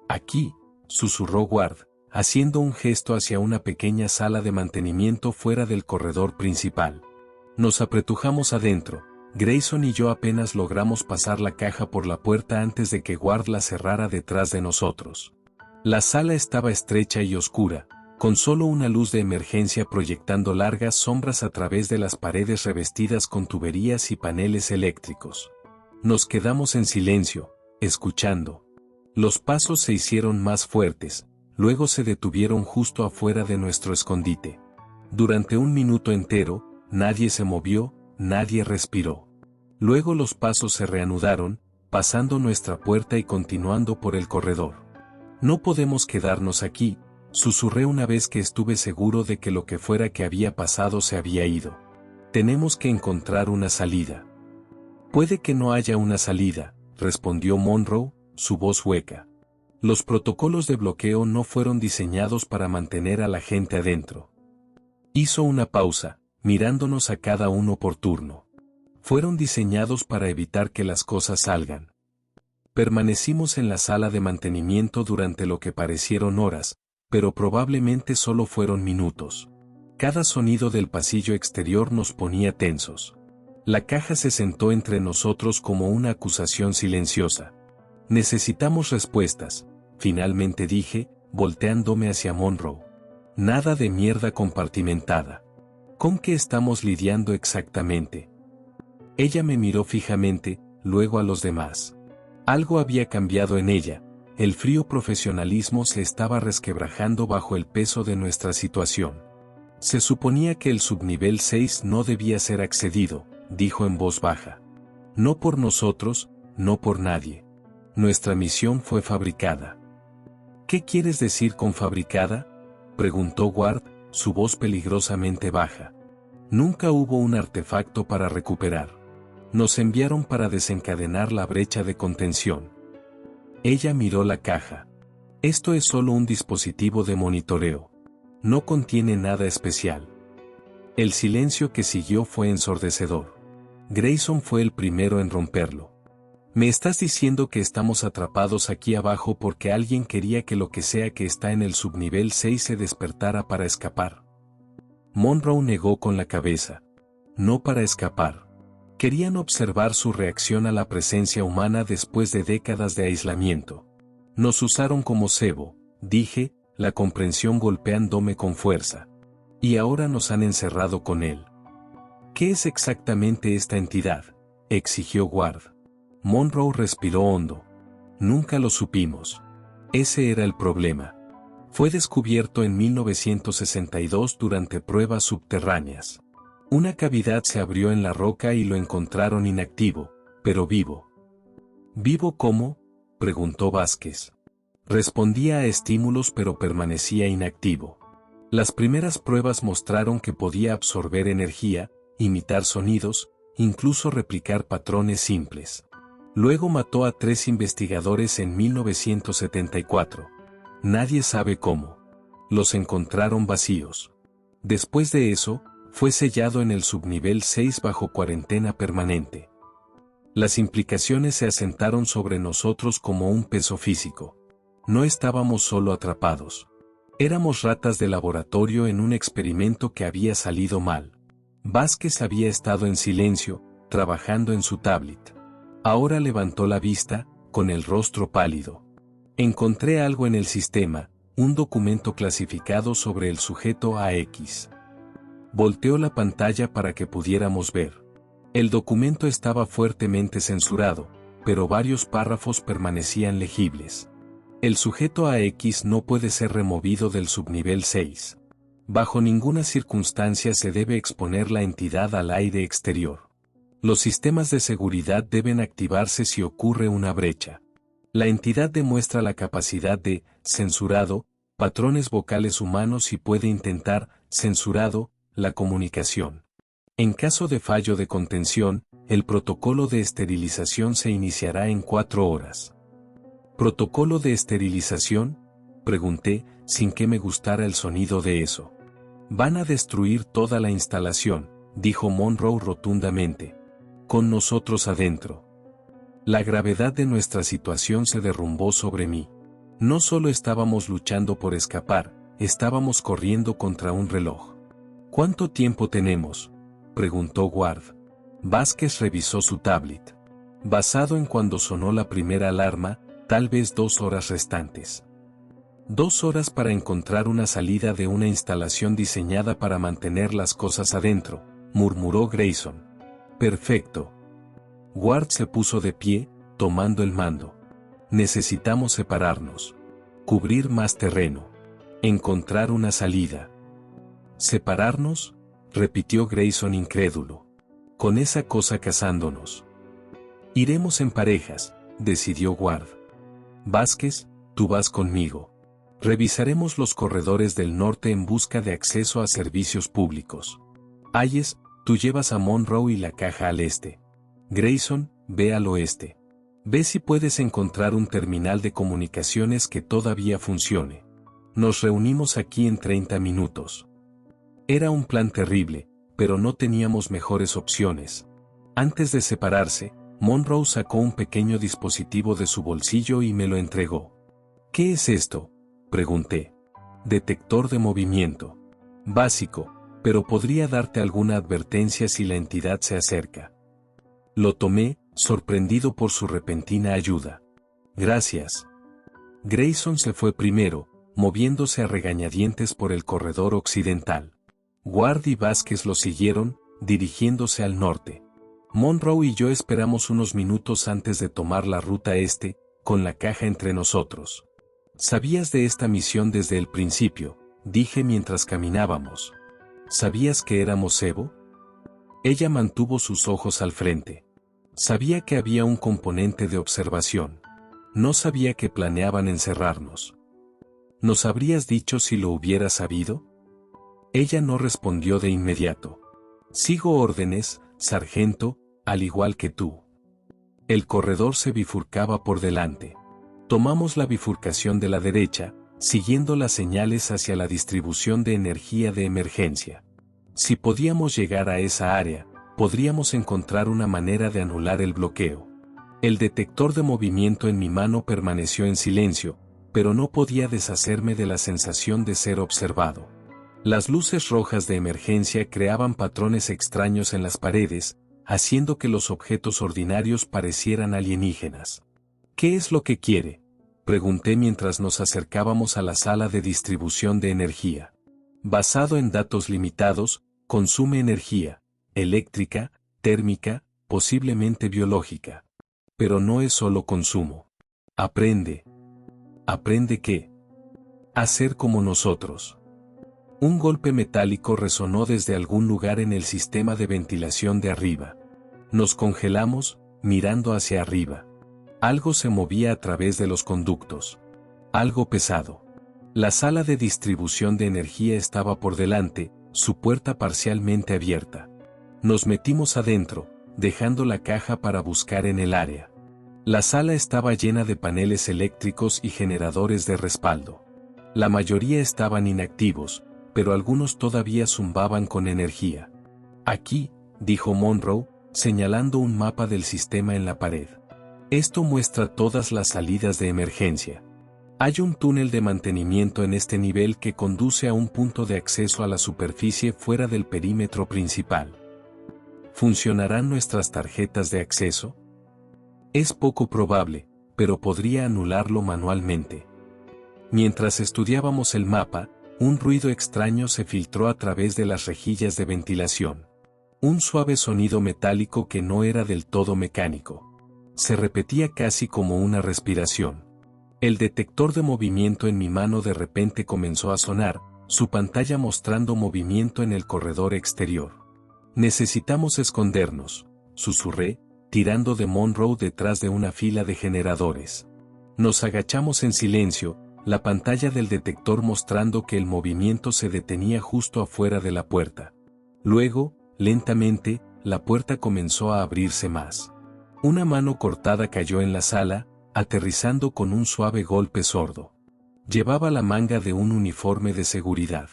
Aquí, susurró Ward, haciendo un gesto hacia una pequeña sala de mantenimiento fuera del corredor principal. Nos apretujamos adentro. Grayson y yo apenas logramos pasar la caja por la puerta antes de que Ward la cerrara detrás de nosotros. La sala estaba estrecha y oscura, con solo una luz de emergencia proyectando largas sombras a través de las paredes revestidas con tuberías y paneles eléctricos. Nos quedamos en silencio, escuchando. Los pasos se hicieron más fuertes, luego se detuvieron justo afuera de nuestro escondite. Durante un minuto entero, nadie se movió, nadie respiró. Luego los pasos se reanudaron, pasando nuestra puerta y continuando por el corredor. No podemos quedarnos aquí, susurré una vez que estuve seguro de que lo que fuera que había pasado se había ido. Tenemos que encontrar una salida. Puede que no haya una salida, respondió Monroe, su voz hueca. Los protocolos de bloqueo no fueron diseñados para mantener a la gente adentro. Hizo una pausa, mirándonos a cada uno por turno. Fueron diseñados para evitar que las cosas salgan. Permanecimos en la sala de mantenimiento durante lo que parecieron horas, pero probablemente solo fueron minutos. Cada sonido del pasillo exterior nos ponía tensos. La caja se sentó entre nosotros como una acusación silenciosa. Necesitamos respuestas, finalmente dije, volteándome hacia Monroe. Nada de mierda compartimentada. ¿Con qué estamos lidiando exactamente? Ella me miró fijamente, luego a los demás. Algo había cambiado en ella, El frío profesionalismo se estaba resquebrajando bajo el peso de nuestra situación. Se suponía que el subnivel 6 no debía ser accedido, dijo en voz baja. No por nosotros, no por nadie. Nuestra misión fue fabricada. ¿Qué quieres decir con fabricada?, preguntó Ward, su voz peligrosamente baja. Nunca hubo un artefacto para recuperar. Nos enviaron para desencadenar la brecha de contención. Ella miró la caja. Esto es solo un dispositivo de monitoreo. No contiene nada especial. El silencio que siguió fue ensordecedor. Grayson fue el primero en romperlo. ¿Me estás diciendo que estamos atrapados aquí abajo porque alguien quería que lo que sea que está en el subnivel 6 se despertara para escapar? Monroe negó con la cabeza. No para escapar. Querían observar su reacción a la presencia humana después de décadas de aislamiento. Nos usaron como cebo, dije, la comprensión golpeándome con fuerza. Y ahora nos han encerrado con él. ¿Qué es exactamente esta entidad?, exigió Ward. Monroe respiró hondo. Nunca lo supimos. Ese era el problema. Fue descubierto en 1962 durante pruebas subterráneas. Una cavidad se abrió en la roca y lo encontraron inactivo, pero vivo. ¿Vivo cómo?, preguntó Vázquez. Respondía a estímulos pero permanecía inactivo. Las primeras pruebas mostraron que podía absorber energía, imitar sonidos, incluso replicar patrones simples. Luego mató a 3 investigadores en 1974. Nadie sabe cómo. Los encontraron vacíos. Después de eso, fue sellado en el subnivel 6 bajo cuarentena permanente. Las implicaciones se asentaron sobre nosotros como un peso físico. No estábamos solo atrapados. Éramos ratas de laboratorio en un experimento que había salido mal. Vázquez había estado en silencio, trabajando en su tablet. Ahora levantó la vista, con el rostro pálido. Encontré algo en el sistema, un documento clasificado sobre el sujeto AX. Volteó la pantalla para que pudiéramos ver. El documento estaba fuertemente censurado, pero varios párrafos permanecían legibles. El sujeto AX no puede ser removido del subnivel 6. Bajo ninguna circunstancia se debe exponer la entidad al aire exterior. Los sistemas de seguridad deben activarse si ocurre una brecha. La entidad demuestra la capacidad de, censurado, patrones vocales humanos y puede intentar, censurado, la comunicación. En caso de fallo de contención, el protocolo de esterilización se iniciará en 4 horas. ¿Protocolo de esterilización?, pregunté, sin que me gustara el sonido de eso. Van a destruir toda la instalación, dijo Monroe rotundamente. Con nosotros adentro. La gravedad de nuestra situación se derrumbó sobre mí. No solo estábamos luchando por escapar, estábamos corriendo contra un reloj. ¿Cuánto tiempo tenemos?, preguntó Ward. Vázquez revisó su tablet. Basado en cuando sonó la primera alarma, tal vez 2 horas restantes. 2 horas para encontrar una salida de una instalación diseñada para mantener las cosas adentro, murmuró Grayson. Perfecto. Ward se puso de pie, tomando el mando. Necesitamos separarnos. Cubrir más terreno. Encontrar una salida. ¿Separarnos?, repitió Grayson incrédulo. Con esa cosa cazándonos. Iremos en parejas, decidió Ward. Vázquez, tú vas conmigo. Revisaremos los corredores del norte en busca de acceso a servicios públicos. Hayes, tú llevas a Monroe y la caja al este. Grayson, ve al oeste. Ve si puedes encontrar un terminal de comunicaciones que todavía funcione. Nos reunimos aquí en 30 minutos. Era un plan terrible, pero no teníamos mejores opciones. Antes de separarse, Monroe sacó un pequeño dispositivo de su bolsillo y me lo entregó. ¿Qué es esto?, pregunté. Detector de movimiento. Básico, pero podría darte alguna advertencia si la entidad se acerca. Lo tomé, sorprendido por su repentina ayuda. Gracias. Grayson se fue primero, moviéndose a regañadientes por el corredor occidental. Ward y Vázquez lo siguieron, dirigiéndose al norte. Monroe y yo esperamos unos minutos antes de tomar la ruta este, con la caja entre nosotros. ¿Sabías de esta misión desde el principio?, dije mientras caminábamos. ¿Sabías que éramos Evo? Ella mantuvo sus ojos al frente. Sabía que había un componente de observación. No sabía que planeaban encerrarnos. ¿Nos habrías dicho si lo hubieras sabido? Ella no respondió de inmediato. Sigo órdenes, sargento, al igual que tú. El corredor se bifurcaba por delante. Tomamos la bifurcación de la derecha, siguiendo las señales hacia la distribución de energía de emergencia. Si podíamos llegar a esa área, podríamos encontrar una manera de anular el bloqueo. El detector de movimiento en mi mano permaneció en silencio, pero no podía deshacerme de la sensación de ser observado. Las luces rojas de emergencia creaban patrones extraños en las paredes, haciendo que los objetos ordinarios parecieran alienígenas. ¿Qué es lo que quiere?, pregunté mientras nos acercábamos a la sala de distribución de energía. Basado en datos limitados, consume energía, eléctrica, térmica, posiblemente biológica. Pero no es solo consumo. Aprende. ¿Aprende qué? A ser como nosotros. Un golpe metálico resonó desde algún lugar en el sistema de ventilación de arriba. Nos congelamos, mirando hacia arriba. Algo se movía a través de los conductos. Algo pesado. La sala de distribución de energía estaba por delante, su puerta parcialmente abierta. Nos metimos adentro, dejando la caja para buscar en el área. La sala estaba llena de paneles eléctricos y generadores de respaldo. La mayoría estaban inactivos, pero algunos todavía zumbaban con energía. Aquí, dijo Monroe, señalando un mapa del sistema en la pared. Esto muestra todas las salidas de emergencia. Hay un túnel de mantenimiento en este nivel que conduce a un punto de acceso a la superficie fuera del perímetro principal. ¿Funcionarán nuestras tarjetas de acceso? Es poco probable, pero podría anularlo manualmente. Mientras estudiábamos el mapa, un ruido extraño se filtró a través de las rejillas de ventilación. Un suave sonido metálico que no era del todo mecánico. Se repetía casi como una respiración. El detector de movimiento en mi mano de repente comenzó a sonar, su pantalla mostrando movimiento en el corredor exterior. Necesitamos escondernos, susurré, tirando de Monroe detrás de una fila de generadores. Nos agachamos en silencio, la pantalla del detector mostrando que el movimiento se detenía justo afuera de la puerta. Luego, lentamente, la puerta comenzó a abrirse más. Una mano cortada cayó en la sala, aterrizando con un suave golpe sordo. Llevaba la manga de un uniforme de seguridad.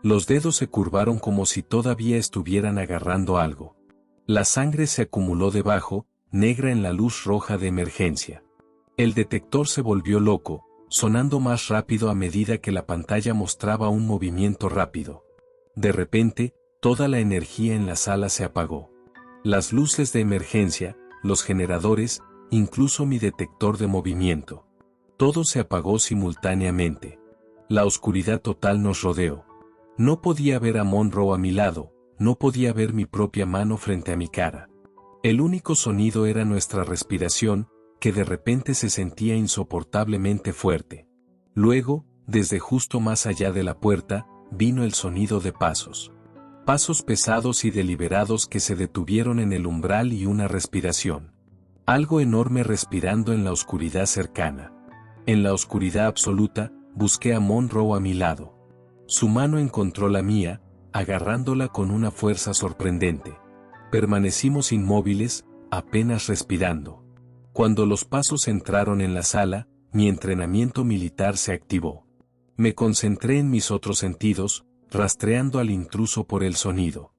Los dedos se curvaron como si todavía estuvieran agarrando algo. La sangre se acumuló debajo, negra en la luz roja de emergencia. El detector se volvió loco, sonando más rápido a medida que la pantalla mostraba un movimiento rápido. De repente, toda la energía en la sala se apagó. Las luces de emergencia, los generadores, incluso mi detector de movimiento. Todo se apagó simultáneamente. La oscuridad total nos rodeó. No podía ver a Monroe a mi lado, no podía ver mi propia mano frente a mi cara. El único sonido era nuestra respiración, que de repente se sentía insoportablemente fuerte. Luego, desde justo más allá de la puerta, vino el sonido de pasos. Pasos pesados y deliberados que se detuvieron en el umbral y una respiración. Algo enorme respirando en la oscuridad cercana. En la oscuridad absoluta, busqué a Monroe a mi lado. Su mano encontró la mía, agarrándola con una fuerza sorprendente. Permanecimos inmóviles, apenas respirando. Cuando los pasos entraron en la sala, mi entrenamiento militar se activó. Me concentré en mis otros sentidos, rastreando al intruso por el sonido.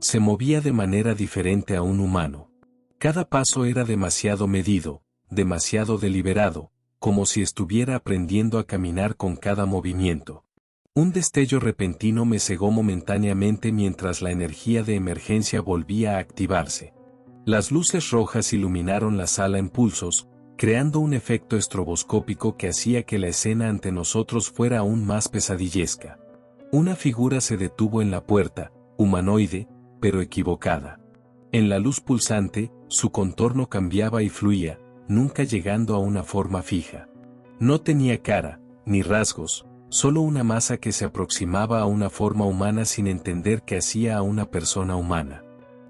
Se movía de manera diferente a un humano. Cada paso era demasiado medido, demasiado deliberado, como si estuviera aprendiendo a caminar con cada movimiento. Un destello repentino me cegó momentáneamente mientras la energía de emergencia volvía a activarse. Las luces rojas iluminaron la sala en pulsos, creando un efecto estroboscópico que hacía que la escena ante nosotros fuera aún más pesadillesca. Una figura se detuvo en la puerta, humanoide, pero equivocada. En la luz pulsante, su contorno cambiaba y fluía, nunca llegando a una forma fija. No tenía cara, ni rasgos, solo una masa que se aproximaba a una forma humana sin entender qué hacía a una persona humana.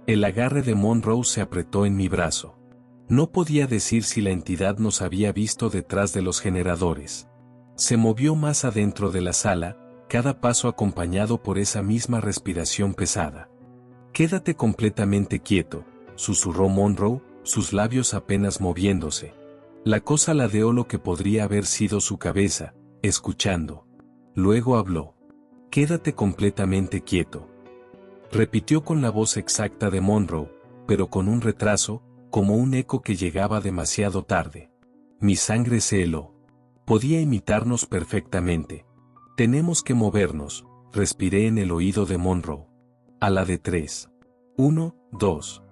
El agarre de Monroe se apretó en mi brazo. No podía decir si la entidad nos había visto detrás de los generadores. Se movió más adentro de la sala, cada paso acompañado por esa misma respiración pesada. «Quédate completamente quieto», susurró Monroe, sus labios apenas moviéndose. La cosa ladeó lo que podría haber sido su cabeza, escuchando. Luego habló. «Quédate completamente quieto». Repitió con la voz exacta de Monroe, pero con un retraso, como un eco que llegaba demasiado tarde. Mi sangre se heló. Podía imitarnos perfectamente. «Tenemos que movernos», respiré en el oído de Monroe. A la de 3. 1, 2.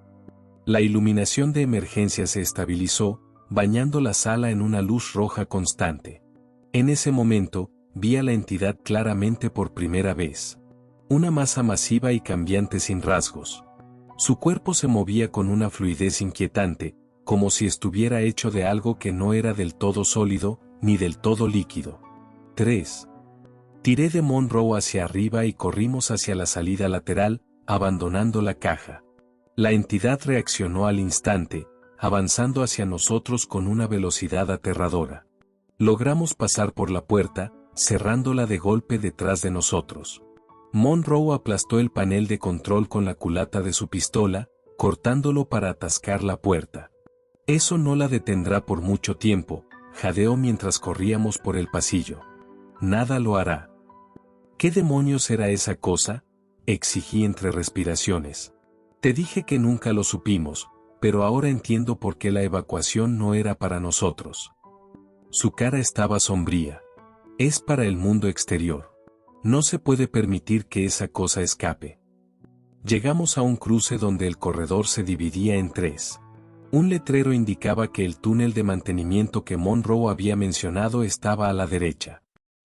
La iluminación de emergencia se estabilizó, bañando la sala en una luz roja constante. En ese momento, vi a la entidad claramente por primera vez. Una masa masiva y cambiante sin rasgos. Su cuerpo se movía con una fluidez inquietante, como si estuviera hecho de algo que no era del todo sólido, ni del todo líquido. 3. Tiré de Monroe hacia arriba y corrimos hacia la salida lateral, abandonando la caja. La entidad reaccionó al instante, avanzando hacia nosotros con una velocidad aterradora. Logramos pasar por la puerta, cerrándola de golpe detrás de nosotros. Monroe aplastó el panel de control con la culata de su pistola, cortándolo para atascar la puerta. «Eso no la detendrá por mucho tiempo», jadeó mientras corríamos por el pasillo. «Nada lo hará». «¿Qué demonios era esa cosa?», exigí entre respiraciones. «Te dije que nunca lo supimos, pero ahora entiendo por qué la evacuación no era para nosotros». Su cara estaba sombría. «Es para el mundo exterior. No se puede permitir que esa cosa escape». Llegamos a un cruce donde el corredor se dividía en 3. Un letrero indicaba que el túnel de mantenimiento que Monroe había mencionado estaba a la derecha.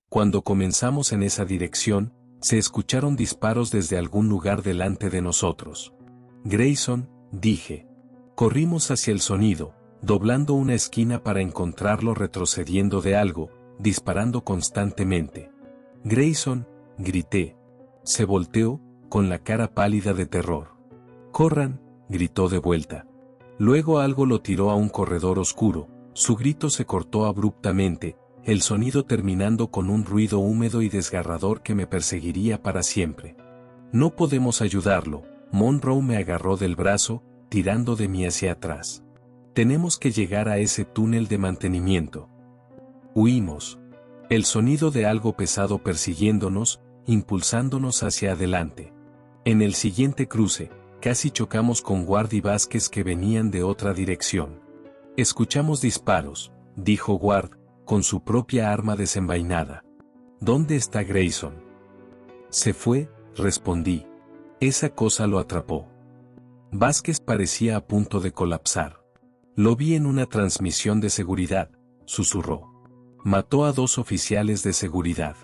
Cuando comenzamos en esa dirección, se escucharon disparos desde algún lugar delante de nosotros. «Grayson», dije. Corrimos hacia el sonido, doblando una esquina para encontrarlo retrocediendo de algo, disparando constantemente. «Grayson», grité. Se volteó, con la cara pálida de terror. «Corran», gritó de vuelta. Luego algo lo tiró a un corredor oscuro, su grito se cortó abruptamente, el sonido terminando con un ruido húmedo y desgarrador que me perseguiría para siempre. «No podemos ayudarlo», Monroe me agarró del brazo, tirando de mí hacia atrás. «Tenemos que llegar a ese túnel de mantenimiento». Huimos. El sonido de algo pesado persiguiéndonos, impulsándonos hacia adelante. En el siguiente cruce, casi chocamos con Ward y Vázquez que venían de otra dirección. «Escuchamos disparos», dijo Ward, con su propia arma desenvainada. «¿Dónde está Grayson?» «Se fue», respondí. «Esa cosa lo atrapó». Vázquez parecía a punto de colapsar. «Lo vi en una transmisión de seguridad», susurró. «Mató a 2 oficiales de seguridad.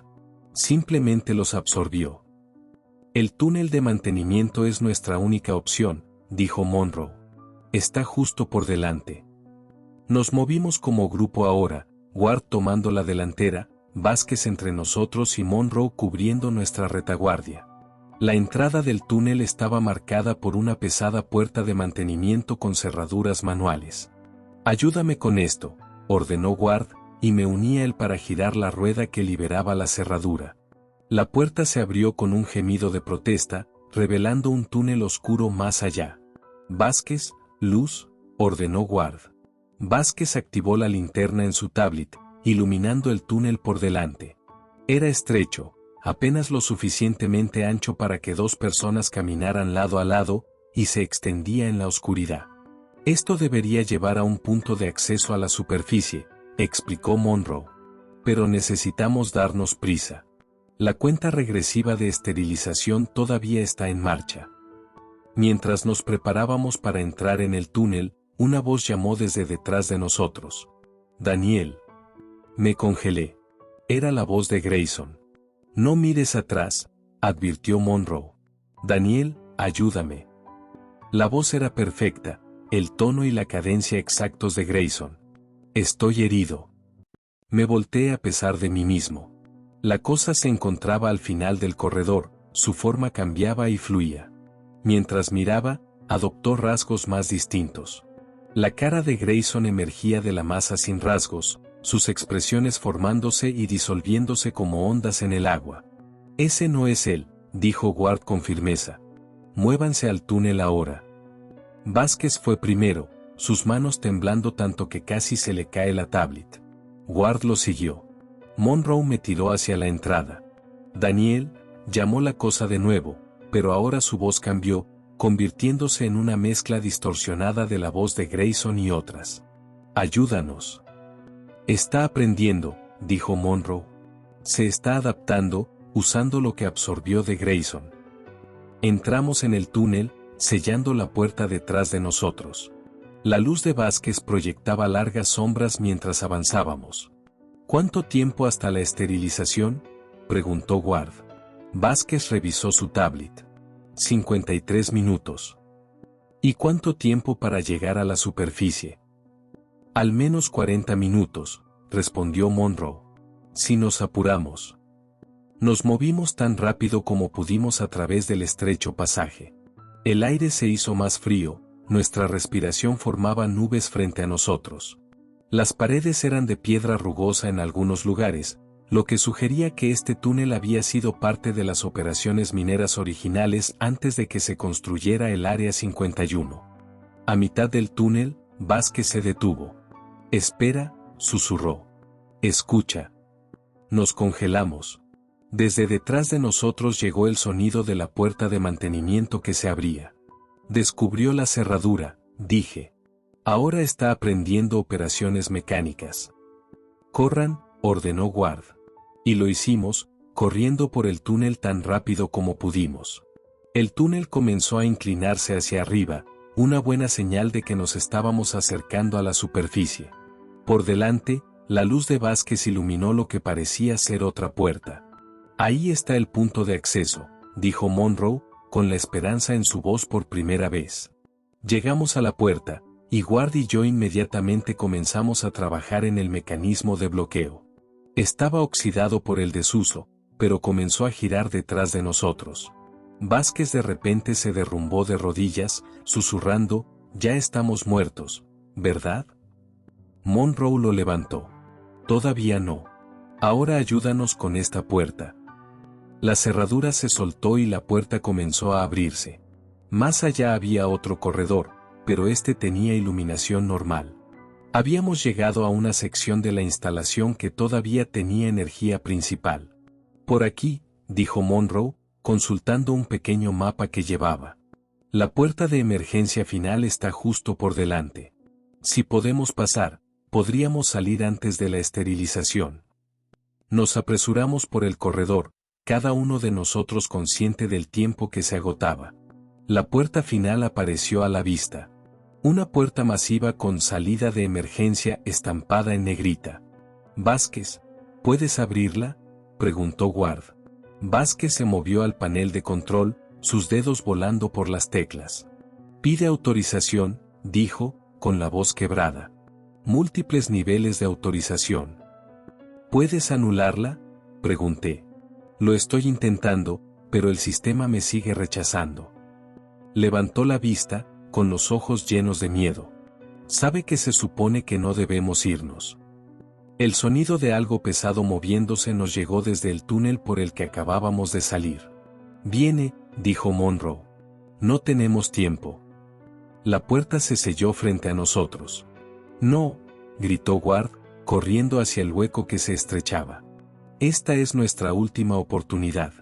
Simplemente los absorbió». «El túnel de mantenimiento es nuestra única opción», dijo Monroe. «Está justo por delante». Nos movimos como grupo ahora, Ward tomando la delantera, Vázquez entre nosotros y Monroe cubriendo nuestra retaguardia. La entrada del túnel estaba marcada por una pesada puerta de mantenimiento con cerraduras manuales. «Ayúdame con esto», ordenó Ward, y me uní a él para girar la rueda que liberaba la cerradura. La puerta se abrió con un gemido de protesta, revelando un túnel oscuro más allá. «Vázquez, luz», ordenó Ward. Vázquez activó la linterna en su tablet, iluminando el túnel por delante. Era estrecho, apenas lo suficientemente ancho para que 2 personas caminaran lado a lado, y se extendía en la oscuridad. «Esto debería llevar a un punto de acceso a la superficie», explicó Monroe. «Pero necesitamos darnos prisa. La cuenta regresiva de esterilización todavía está en marcha». Mientras nos preparábamos para entrar en el túnel, una voz llamó desde detrás de nosotros. «Daniel». Me congelé. Era la voz de Grayson. «No mires atrás», advirtió Monroe. «Daniel, ayúdame». La voz era perfecta, el tono y la cadencia exactos de Grayson. Estoy herido. Me volteé a pesar de mí mismo. La cosa se encontraba al final del corredor, su forma cambiaba y fluía. Mientras miraba, adoptó rasgos más distintos. La cara de Grayson emergía de la masa sin rasgos, sus expresiones formándose y disolviéndose como ondas en el agua. Ese no es él, dijo Ward con firmeza. Muévanse al túnel ahora. Vázquez fue primero, sus manos temblando tanto que casi se le cae la tablet. Ward lo siguió. Monroe me tiró hacia la entrada. Daniel, llamó la cosa de nuevo, pero ahora su voz cambió, convirtiéndose en una mezcla distorsionada de la voz de Grayson y otras. Ayúdanos. Está aprendiendo, dijo Monroe. Se está adaptando, usando lo que absorbió de Grayson. Entramos en el túnel, sellando la puerta detrás de nosotros. La luz de Vázquez proyectaba largas sombras mientras avanzábamos. ¿Cuánto tiempo hasta la esterilización?, preguntó Ward. Vázquez revisó su tablet. 53 minutos. ¿Y cuánto tiempo para llegar a la superficie? Al menos 40 minutos, respondió Monroe. Si nos apuramos. Nos movimos tan rápido como pudimos a través del estrecho pasaje. El aire se hizo más frío, nuestra respiración formaba nubes frente a nosotros. Las paredes eran de piedra rugosa en algunos lugares, lo que sugería que este túnel había sido parte de las operaciones mineras originales antes de que se construyera el Área 51. A mitad del túnel, Vázquez se detuvo. Espera, susurró. Escucha. Nos congelamos. Desde detrás de nosotros llegó el sonido de la puerta de mantenimiento que se abría. Descubrió la cerradura, dije. Ahora está aprendiendo operaciones mecánicas. Corran, ordenó Ward. Y lo hicimos, corriendo por el túnel tan rápido como pudimos. El túnel comenzó a inclinarse hacia arriba, una buena señal de que nos estábamos acercando a la superficie. Por delante, la luz de Vázquez iluminó lo que parecía ser otra puerta. Ahí está el punto de acceso, dijo Monroe, con la esperanza en su voz por primera vez. Llegamos a la puerta, y Ward y yo inmediatamente comenzamos a trabajar en el mecanismo de bloqueo. Estaba oxidado por el desuso, pero comenzó a girar detrás de nosotros. Vázquez de repente se derrumbó de rodillas, susurrando, «Ya estamos muertos, ¿verdad?» Monroe lo levantó. «Todavía no. Ahora ayúdanos con esta puerta». La cerradura se soltó y la puerta comenzó a abrirse. Más allá había otro corredor, pero este tenía iluminación normal. Habíamos llegado a una sección de la instalación que todavía tenía energía principal. «Por aquí», dijo Monroe, consultando un pequeño mapa que llevaba. «La puerta de emergencia final está justo por delante. Si podemos pasar, podríamos salir antes de la esterilización». Nos apresuramos por el corredor, cada uno de nosotros consciente del tiempo que se agotaba. La puerta final apareció a la vista. Una puerta masiva con salida de emergencia estampada en negrita. «Vázquez, ¿puedes abrirla?», preguntó Ward. Vázquez se movió al panel de control, sus dedos volando por las teclas. «Pide autorización», dijo, con la voz quebrada. «Múltiples niveles de autorización». «¿Puedes anularla?», pregunté. «Lo estoy intentando, pero el sistema me sigue rechazando». Levantó la vista, con los ojos llenos de miedo. «¿Sabe que se supone que no debemos irnos?». El sonido de algo pesado moviéndose nos llegó desde el túnel por el que acabábamos de salir. «Viene», dijo Monroe. «No tenemos tiempo». La puerta se selló frente a nosotros. «No», gritó Ward, corriendo hacia el hueco que se estrechaba. «Esta es nuestra última oportunidad».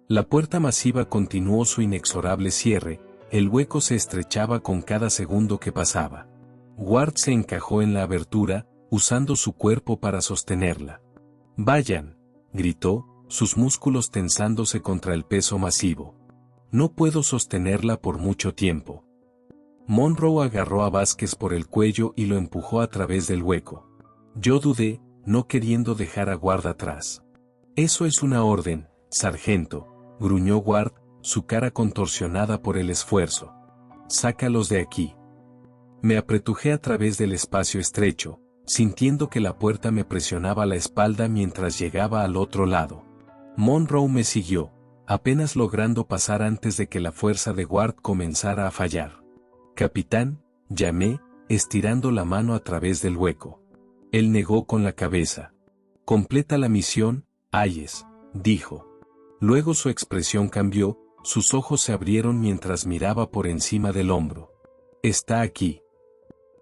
La puerta masiva continuó su inexorable cierre, el hueco se estrechaba con cada segundo que pasaba. Ward se encajó en la abertura, usando su cuerpo para sostenerla. «Vayan», gritó, sus músculos tensándose contra el peso masivo. «No puedo sostenerla por mucho tiempo». Monroe agarró a Vázquez por el cuello y lo empujó a través del hueco. Yo dudé, no queriendo dejar a Ward atrás. «Eso es una orden, sargento», gruñó Ward, su cara contorsionada por el esfuerzo. «Sácalos de aquí». Me apretujé a través del espacio estrecho, sintiendo que la puerta me presionaba la espalda mientras llegaba al otro lado. Monroe me siguió, apenas logrando pasar antes de que la fuerza de Ward comenzara a fallar. «Capitán», llamé, estirando la mano a través del hueco. Él negó con la cabeza. «Completa la misión, Hayes», dijo. Luego su expresión cambió, sus ojos se abrieron mientras miraba por encima del hombro. «Está aquí».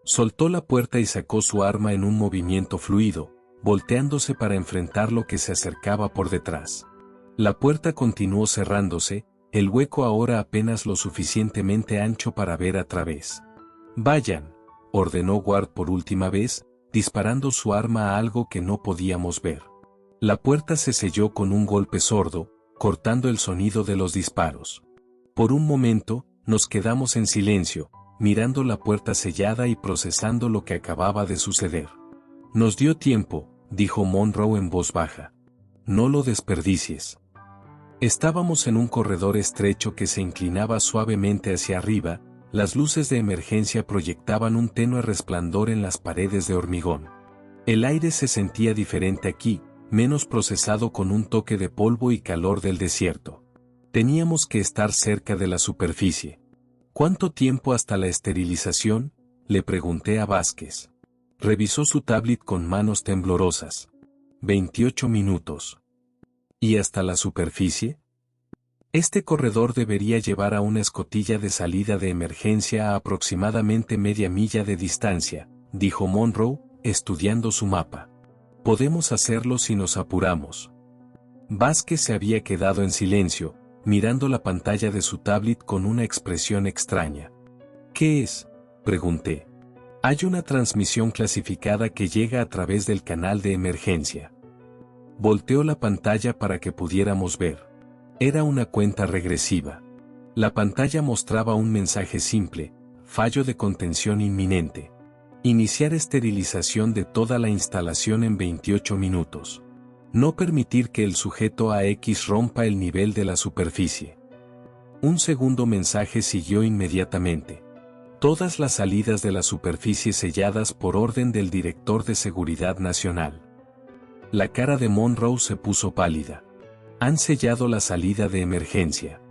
Soltó la puerta y sacó su arma en un movimiento fluido, volteándose para enfrentar lo que se acercaba por detrás. La puerta continuó cerrándose, el hueco ahora apenas lo suficientemente ancho para ver a través. «Vayan», ordenó Ward por última vez, disparando su arma a algo que no podíamos ver. La puerta se selló con un golpe sordo, cortando el sonido de los disparos. Por un momento, nos quedamos en silencio, mirando la puerta sellada y procesando lo que acababa de suceder. «Nos dio tiempo», dijo Monroe en voz baja. «No lo desperdicies». Estábamos en un corredor estrecho que se inclinaba suavemente hacia arriba, las luces de emergencia proyectaban un tenue resplandor en las paredes de hormigón. El aire se sentía diferente aquí, menos procesado con un toque de polvo y calor del desierto. Teníamos que estar cerca de la superficie. «¿Cuánto tiempo hasta la esterilización?», le pregunté a Vázquez. Revisó su tablet con manos temblorosas. 28 minutos. ¿Y hasta la superficie? Este corredor debería llevar a una escotilla de salida de emergencia a aproximadamente media milla de distancia, dijo Monroe, estudiando su mapa. Podemos hacerlo si nos apuramos. Vázquez se había quedado en silencio, mirando la pantalla de su tablet con una expresión extraña. «¿Qué es?», pregunté. «Hay una transmisión clasificada que llega a través del canal de emergencia». Volteó la pantalla para que pudiéramos ver. Era una cuenta regresiva. La pantalla mostraba un mensaje simple: fallo de contención inminente. Iniciar esterilización de toda la instalación en 28 minutos. No permitir que el sujeto AX rompa el nivel de la superficie. Un segundo mensaje siguió inmediatamente. Todas las salidas de la superficie selladas por orden del Director de Seguridad Nacional. La cara de Monroe se puso pálida. «Han sellado la salida de emergencia».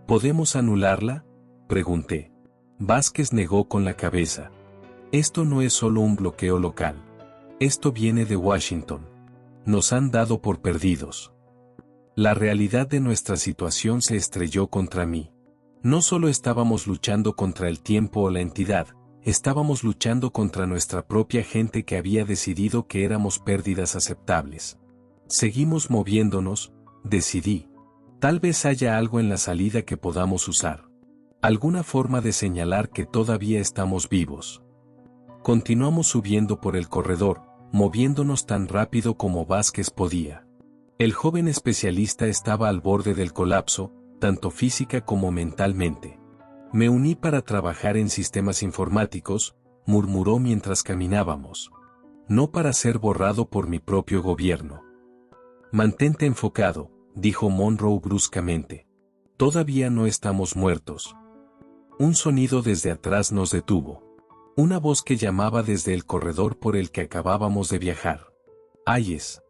«¿Podemos anularla?», pregunté. Vázquez negó con la cabeza. «Esto no es solo un bloqueo local. Esto viene de Washington. Nos han dado por perdidos». La realidad de nuestra situación se estrelló contra mí. No solo estábamos luchando contra el tiempo o la entidad, estábamos luchando contra nuestra propia gente que había decidido que éramos pérdidas aceptables. «Seguimos moviéndonos», decidí. «Tal vez haya algo en la salida que podamos usar. Alguna forma de señalar que todavía estamos vivos». Continuamos subiendo por el corredor, moviéndonos tan rápido como Vázquez podía. El joven especialista estaba al borde del colapso, tanto física como mentalmente. «Me uní para trabajar en sistemas informáticos», murmuró mientras caminábamos. «No para ser borrado por mi propio gobierno». «Mantente enfocado», dijo Monroe bruscamente. «Todavía no estamos muertos». Un sonido desde atrás nos detuvo. Una voz que llamaba desde el corredor por el que acabábamos de viajar. «Hayes».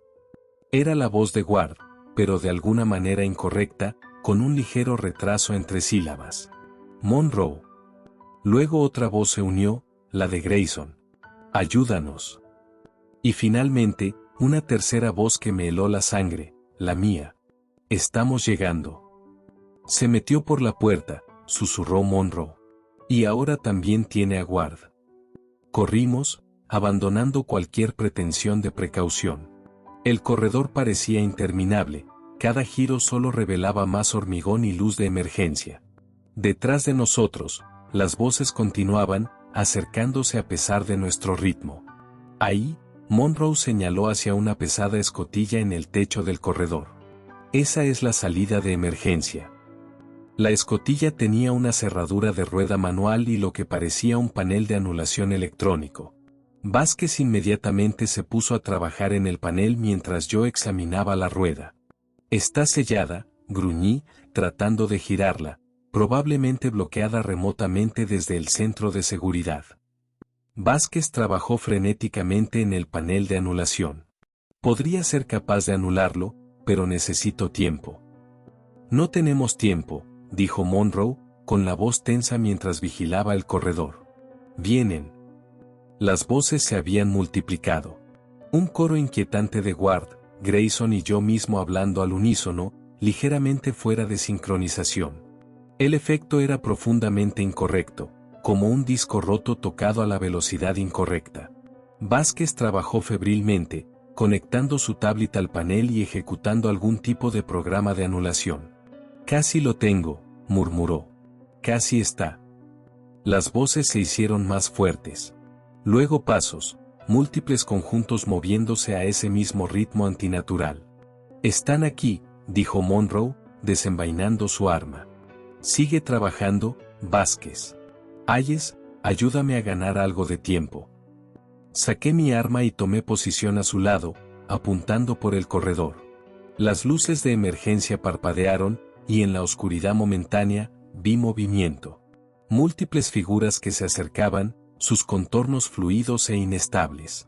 Era la voz de Ward, pero de alguna manera incorrecta, con un ligero retraso entre sílabas. «Monroe». Luego otra voz se unió, la de Grayson. «Ayúdanos». Y finalmente, una tercera voz que me heló la sangre, la mía. «Estamos llegando». «Se metió por la puerta», susurró Monroe. «Y ahora también tiene a Ward». Corrimos, abandonando cualquier pretensión de precaución. El corredor parecía interminable, cada giro solo revelaba más hormigón y luz de emergencia. Detrás de nosotros, las voces continuaban, acercándose a pesar de nuestro ritmo. Ahí, Monroe señaló hacia una pesada escotilla en el techo del corredor. «Esa es la salida de emergencia». La escotilla tenía una cerradura de rueda manual y lo que parecía un panel de anulación electrónico. Vázquez inmediatamente se puso a trabajar en el panel mientras yo examinaba la rueda. «Está sellada», gruñí, tratando de girarla, probablemente bloqueada remotamente desde el centro de seguridad. Vázquez trabajó frenéticamente en el panel de anulación. Podría ser capaz de anularlo, pero necesito tiempo. No tenemos tiempo, dijo Monroe, con la voz tensa mientras vigilaba el corredor. Vienen. Las voces se habían multiplicado. Un coro inquietante de Ward, Grayson y yo mismo hablando al unísono, ligeramente fuera de sincronización. El efecto era profundamente incorrecto, como un disco roto tocado a la velocidad incorrecta. Vázquez trabajó febrilmente, conectando su tablet al panel y ejecutando algún tipo de programa de anulación. Casi lo tengo, murmuró. Casi está. Las voces se hicieron más fuertes. Luego pasos, múltiples conjuntos moviéndose a ese mismo ritmo antinatural. Están aquí, dijo Monroe, desenvainando su arma. Sigue trabajando, Vázquez. Hayes, ayúdame a ganar algo de tiempo. Saqué mi arma y tomé posición a su lado, apuntando por el corredor. Las luces de emergencia parpadearon, y en la oscuridad momentánea, vi movimiento. Múltiples figuras que se acercaban, sus contornos fluidos e inestables.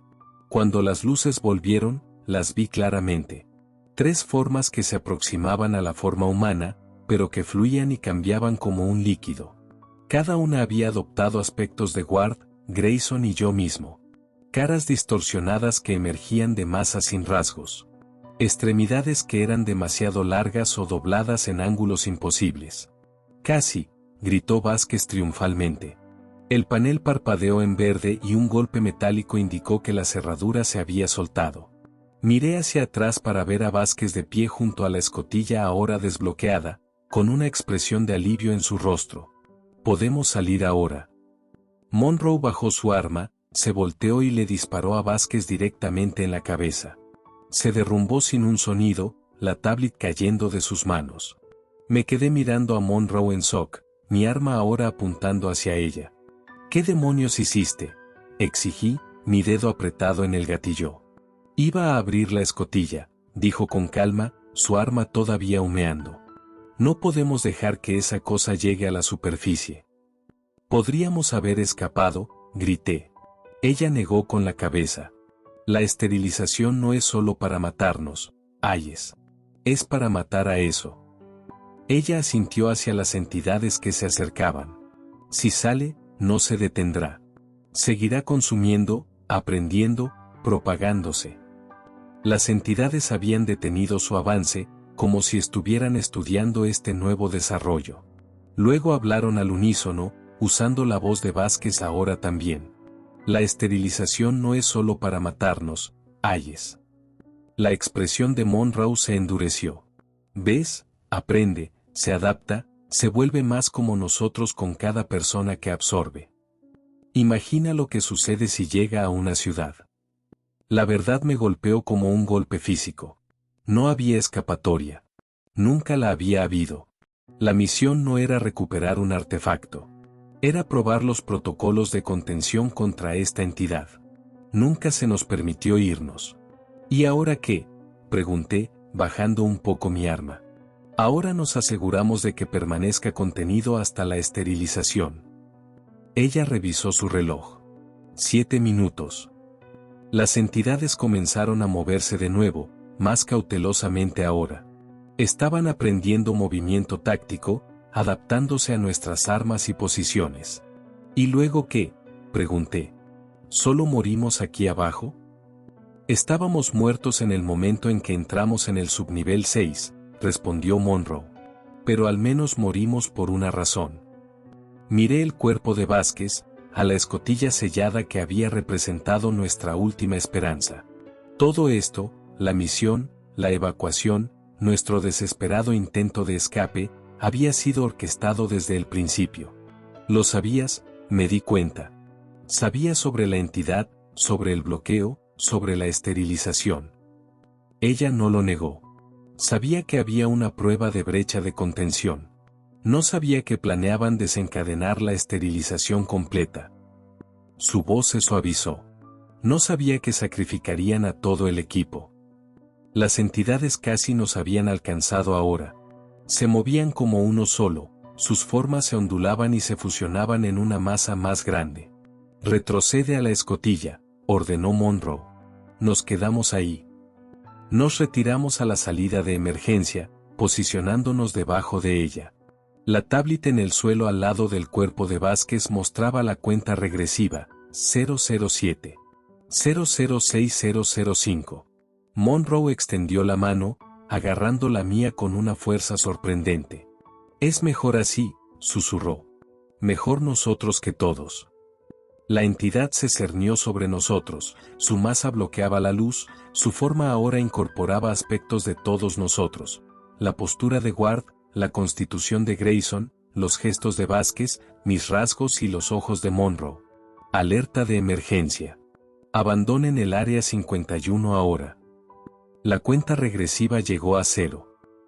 Cuando las luces volvieron, las vi claramente. 3 formas que se aproximaban a la forma humana, pero que fluían y cambiaban como un líquido. Cada una había adoptado aspectos de Ward, Grayson y yo mismo. Caras distorsionadas que emergían de masas sin rasgos. Extremidades que eran demasiado largas o dobladas en ángulos imposibles. Casi, gritó Vázquez triunfalmente. El panel parpadeó en verde y un golpe metálico indicó que la cerradura se había soltado. Miré hacia atrás para ver a Vázquez de pie junto a la escotilla ahora desbloqueada, con una expresión de alivio en su rostro. Podemos salir ahora. Monroe bajó su arma, se volteó y le disparó a Vázquez directamente en la cabeza. Se derrumbó sin un sonido, la tablet cayendo de sus manos. Me quedé mirando a Monroe en shock, mi arma ahora apuntando hacia ella. ¿Qué demonios hiciste?, exigí, mi dedo apretado en el gatillo. Iba a abrir la escotilla, dijo con calma, su arma todavía humeando. No podemos dejar que esa cosa llegue a la superficie. Podríamos haber escapado, grité. Ella negó con la cabeza. La esterilización no es solo para matarnos, Hayes. Es para matar a eso. Ella asintió hacia las entidades que se acercaban. Si sale, no se detendrá. Seguirá consumiendo, aprendiendo, propagándose. Las entidades habían detenido su avance, como si estuvieran estudiando este nuevo desarrollo. Luego hablaron al unísono, usando la voz de Vázquez ahora también. La esterilización no es solo para matarnos, Hayes. La expresión de Monroe se endureció. ¿Ves? Aprende, se adapta, se vuelve más como nosotros con cada persona que absorbe. Imagina lo que sucede si llega a una ciudad. La verdad me golpeó como un golpe físico. No había escapatoria. Nunca la había habido. La misión no era recuperar un artefacto. Era probar los protocolos de contención contra esta entidad. Nunca se nos permitió irnos. ¿Y ahora qué?, pregunté, bajando un poco mi arma. Ahora nos aseguramos de que permanezca contenido hasta la esterilización. Ella revisó su reloj. 7 minutos. Las entidades comenzaron a moverse de nuevo, más cautelosamente ahora. Estaban aprendiendo movimiento táctico, adaptándose a nuestras armas y posiciones. ¿Y luego qué?, pregunté. ¿Solo morimos aquí abajo? Estábamos muertos en el momento en que entramos en el subnivel 6, respondió Monroe. Pero al menos morimos por una razón. Miré el cuerpo de Vázquez, a la escotilla sellada que había representado nuestra última esperanza. Todo esto, la misión, la evacuación, nuestro desesperado intento de escape, había sido orquestado desde el principio. ¿Lo sabías?, me di cuenta. Sabía sobre la entidad, sobre el bloqueo, sobre la esterilización. Ella no lo negó. Sabía que había una prueba de brecha de contención. No sabía que planeaban desencadenar la esterilización completa. Su voz se suavizó. No sabía que sacrificarían a todo el equipo. Las entidades casi nos habían alcanzado ahora. Se movían como uno solo, sus formas se ondulaban y se fusionaban en una masa más grande. Retrocede a la escotilla, ordenó Monroe. Nos quedamos ahí. Nos retiramos a la salida de emergencia, posicionándonos debajo de ella. La tablet en el suelo al lado del cuerpo de Vázquez mostraba la cuenta regresiva, 007. 006005. Monroe extendió la mano, agarrando la mía con una fuerza sorprendente. Es mejor así, susurró. Mejor nosotros que todos. La entidad se cernió sobre nosotros, su masa bloqueaba la luz, su forma ahora incorporaba aspectos de todos nosotros. La postura de Ward, la constitución de Grayson, los gestos de Vázquez, mis rasgos y los ojos de Monroe. Alerta de emergencia. Abandonen el área 51 ahora. La cuenta regresiva llegó a 0.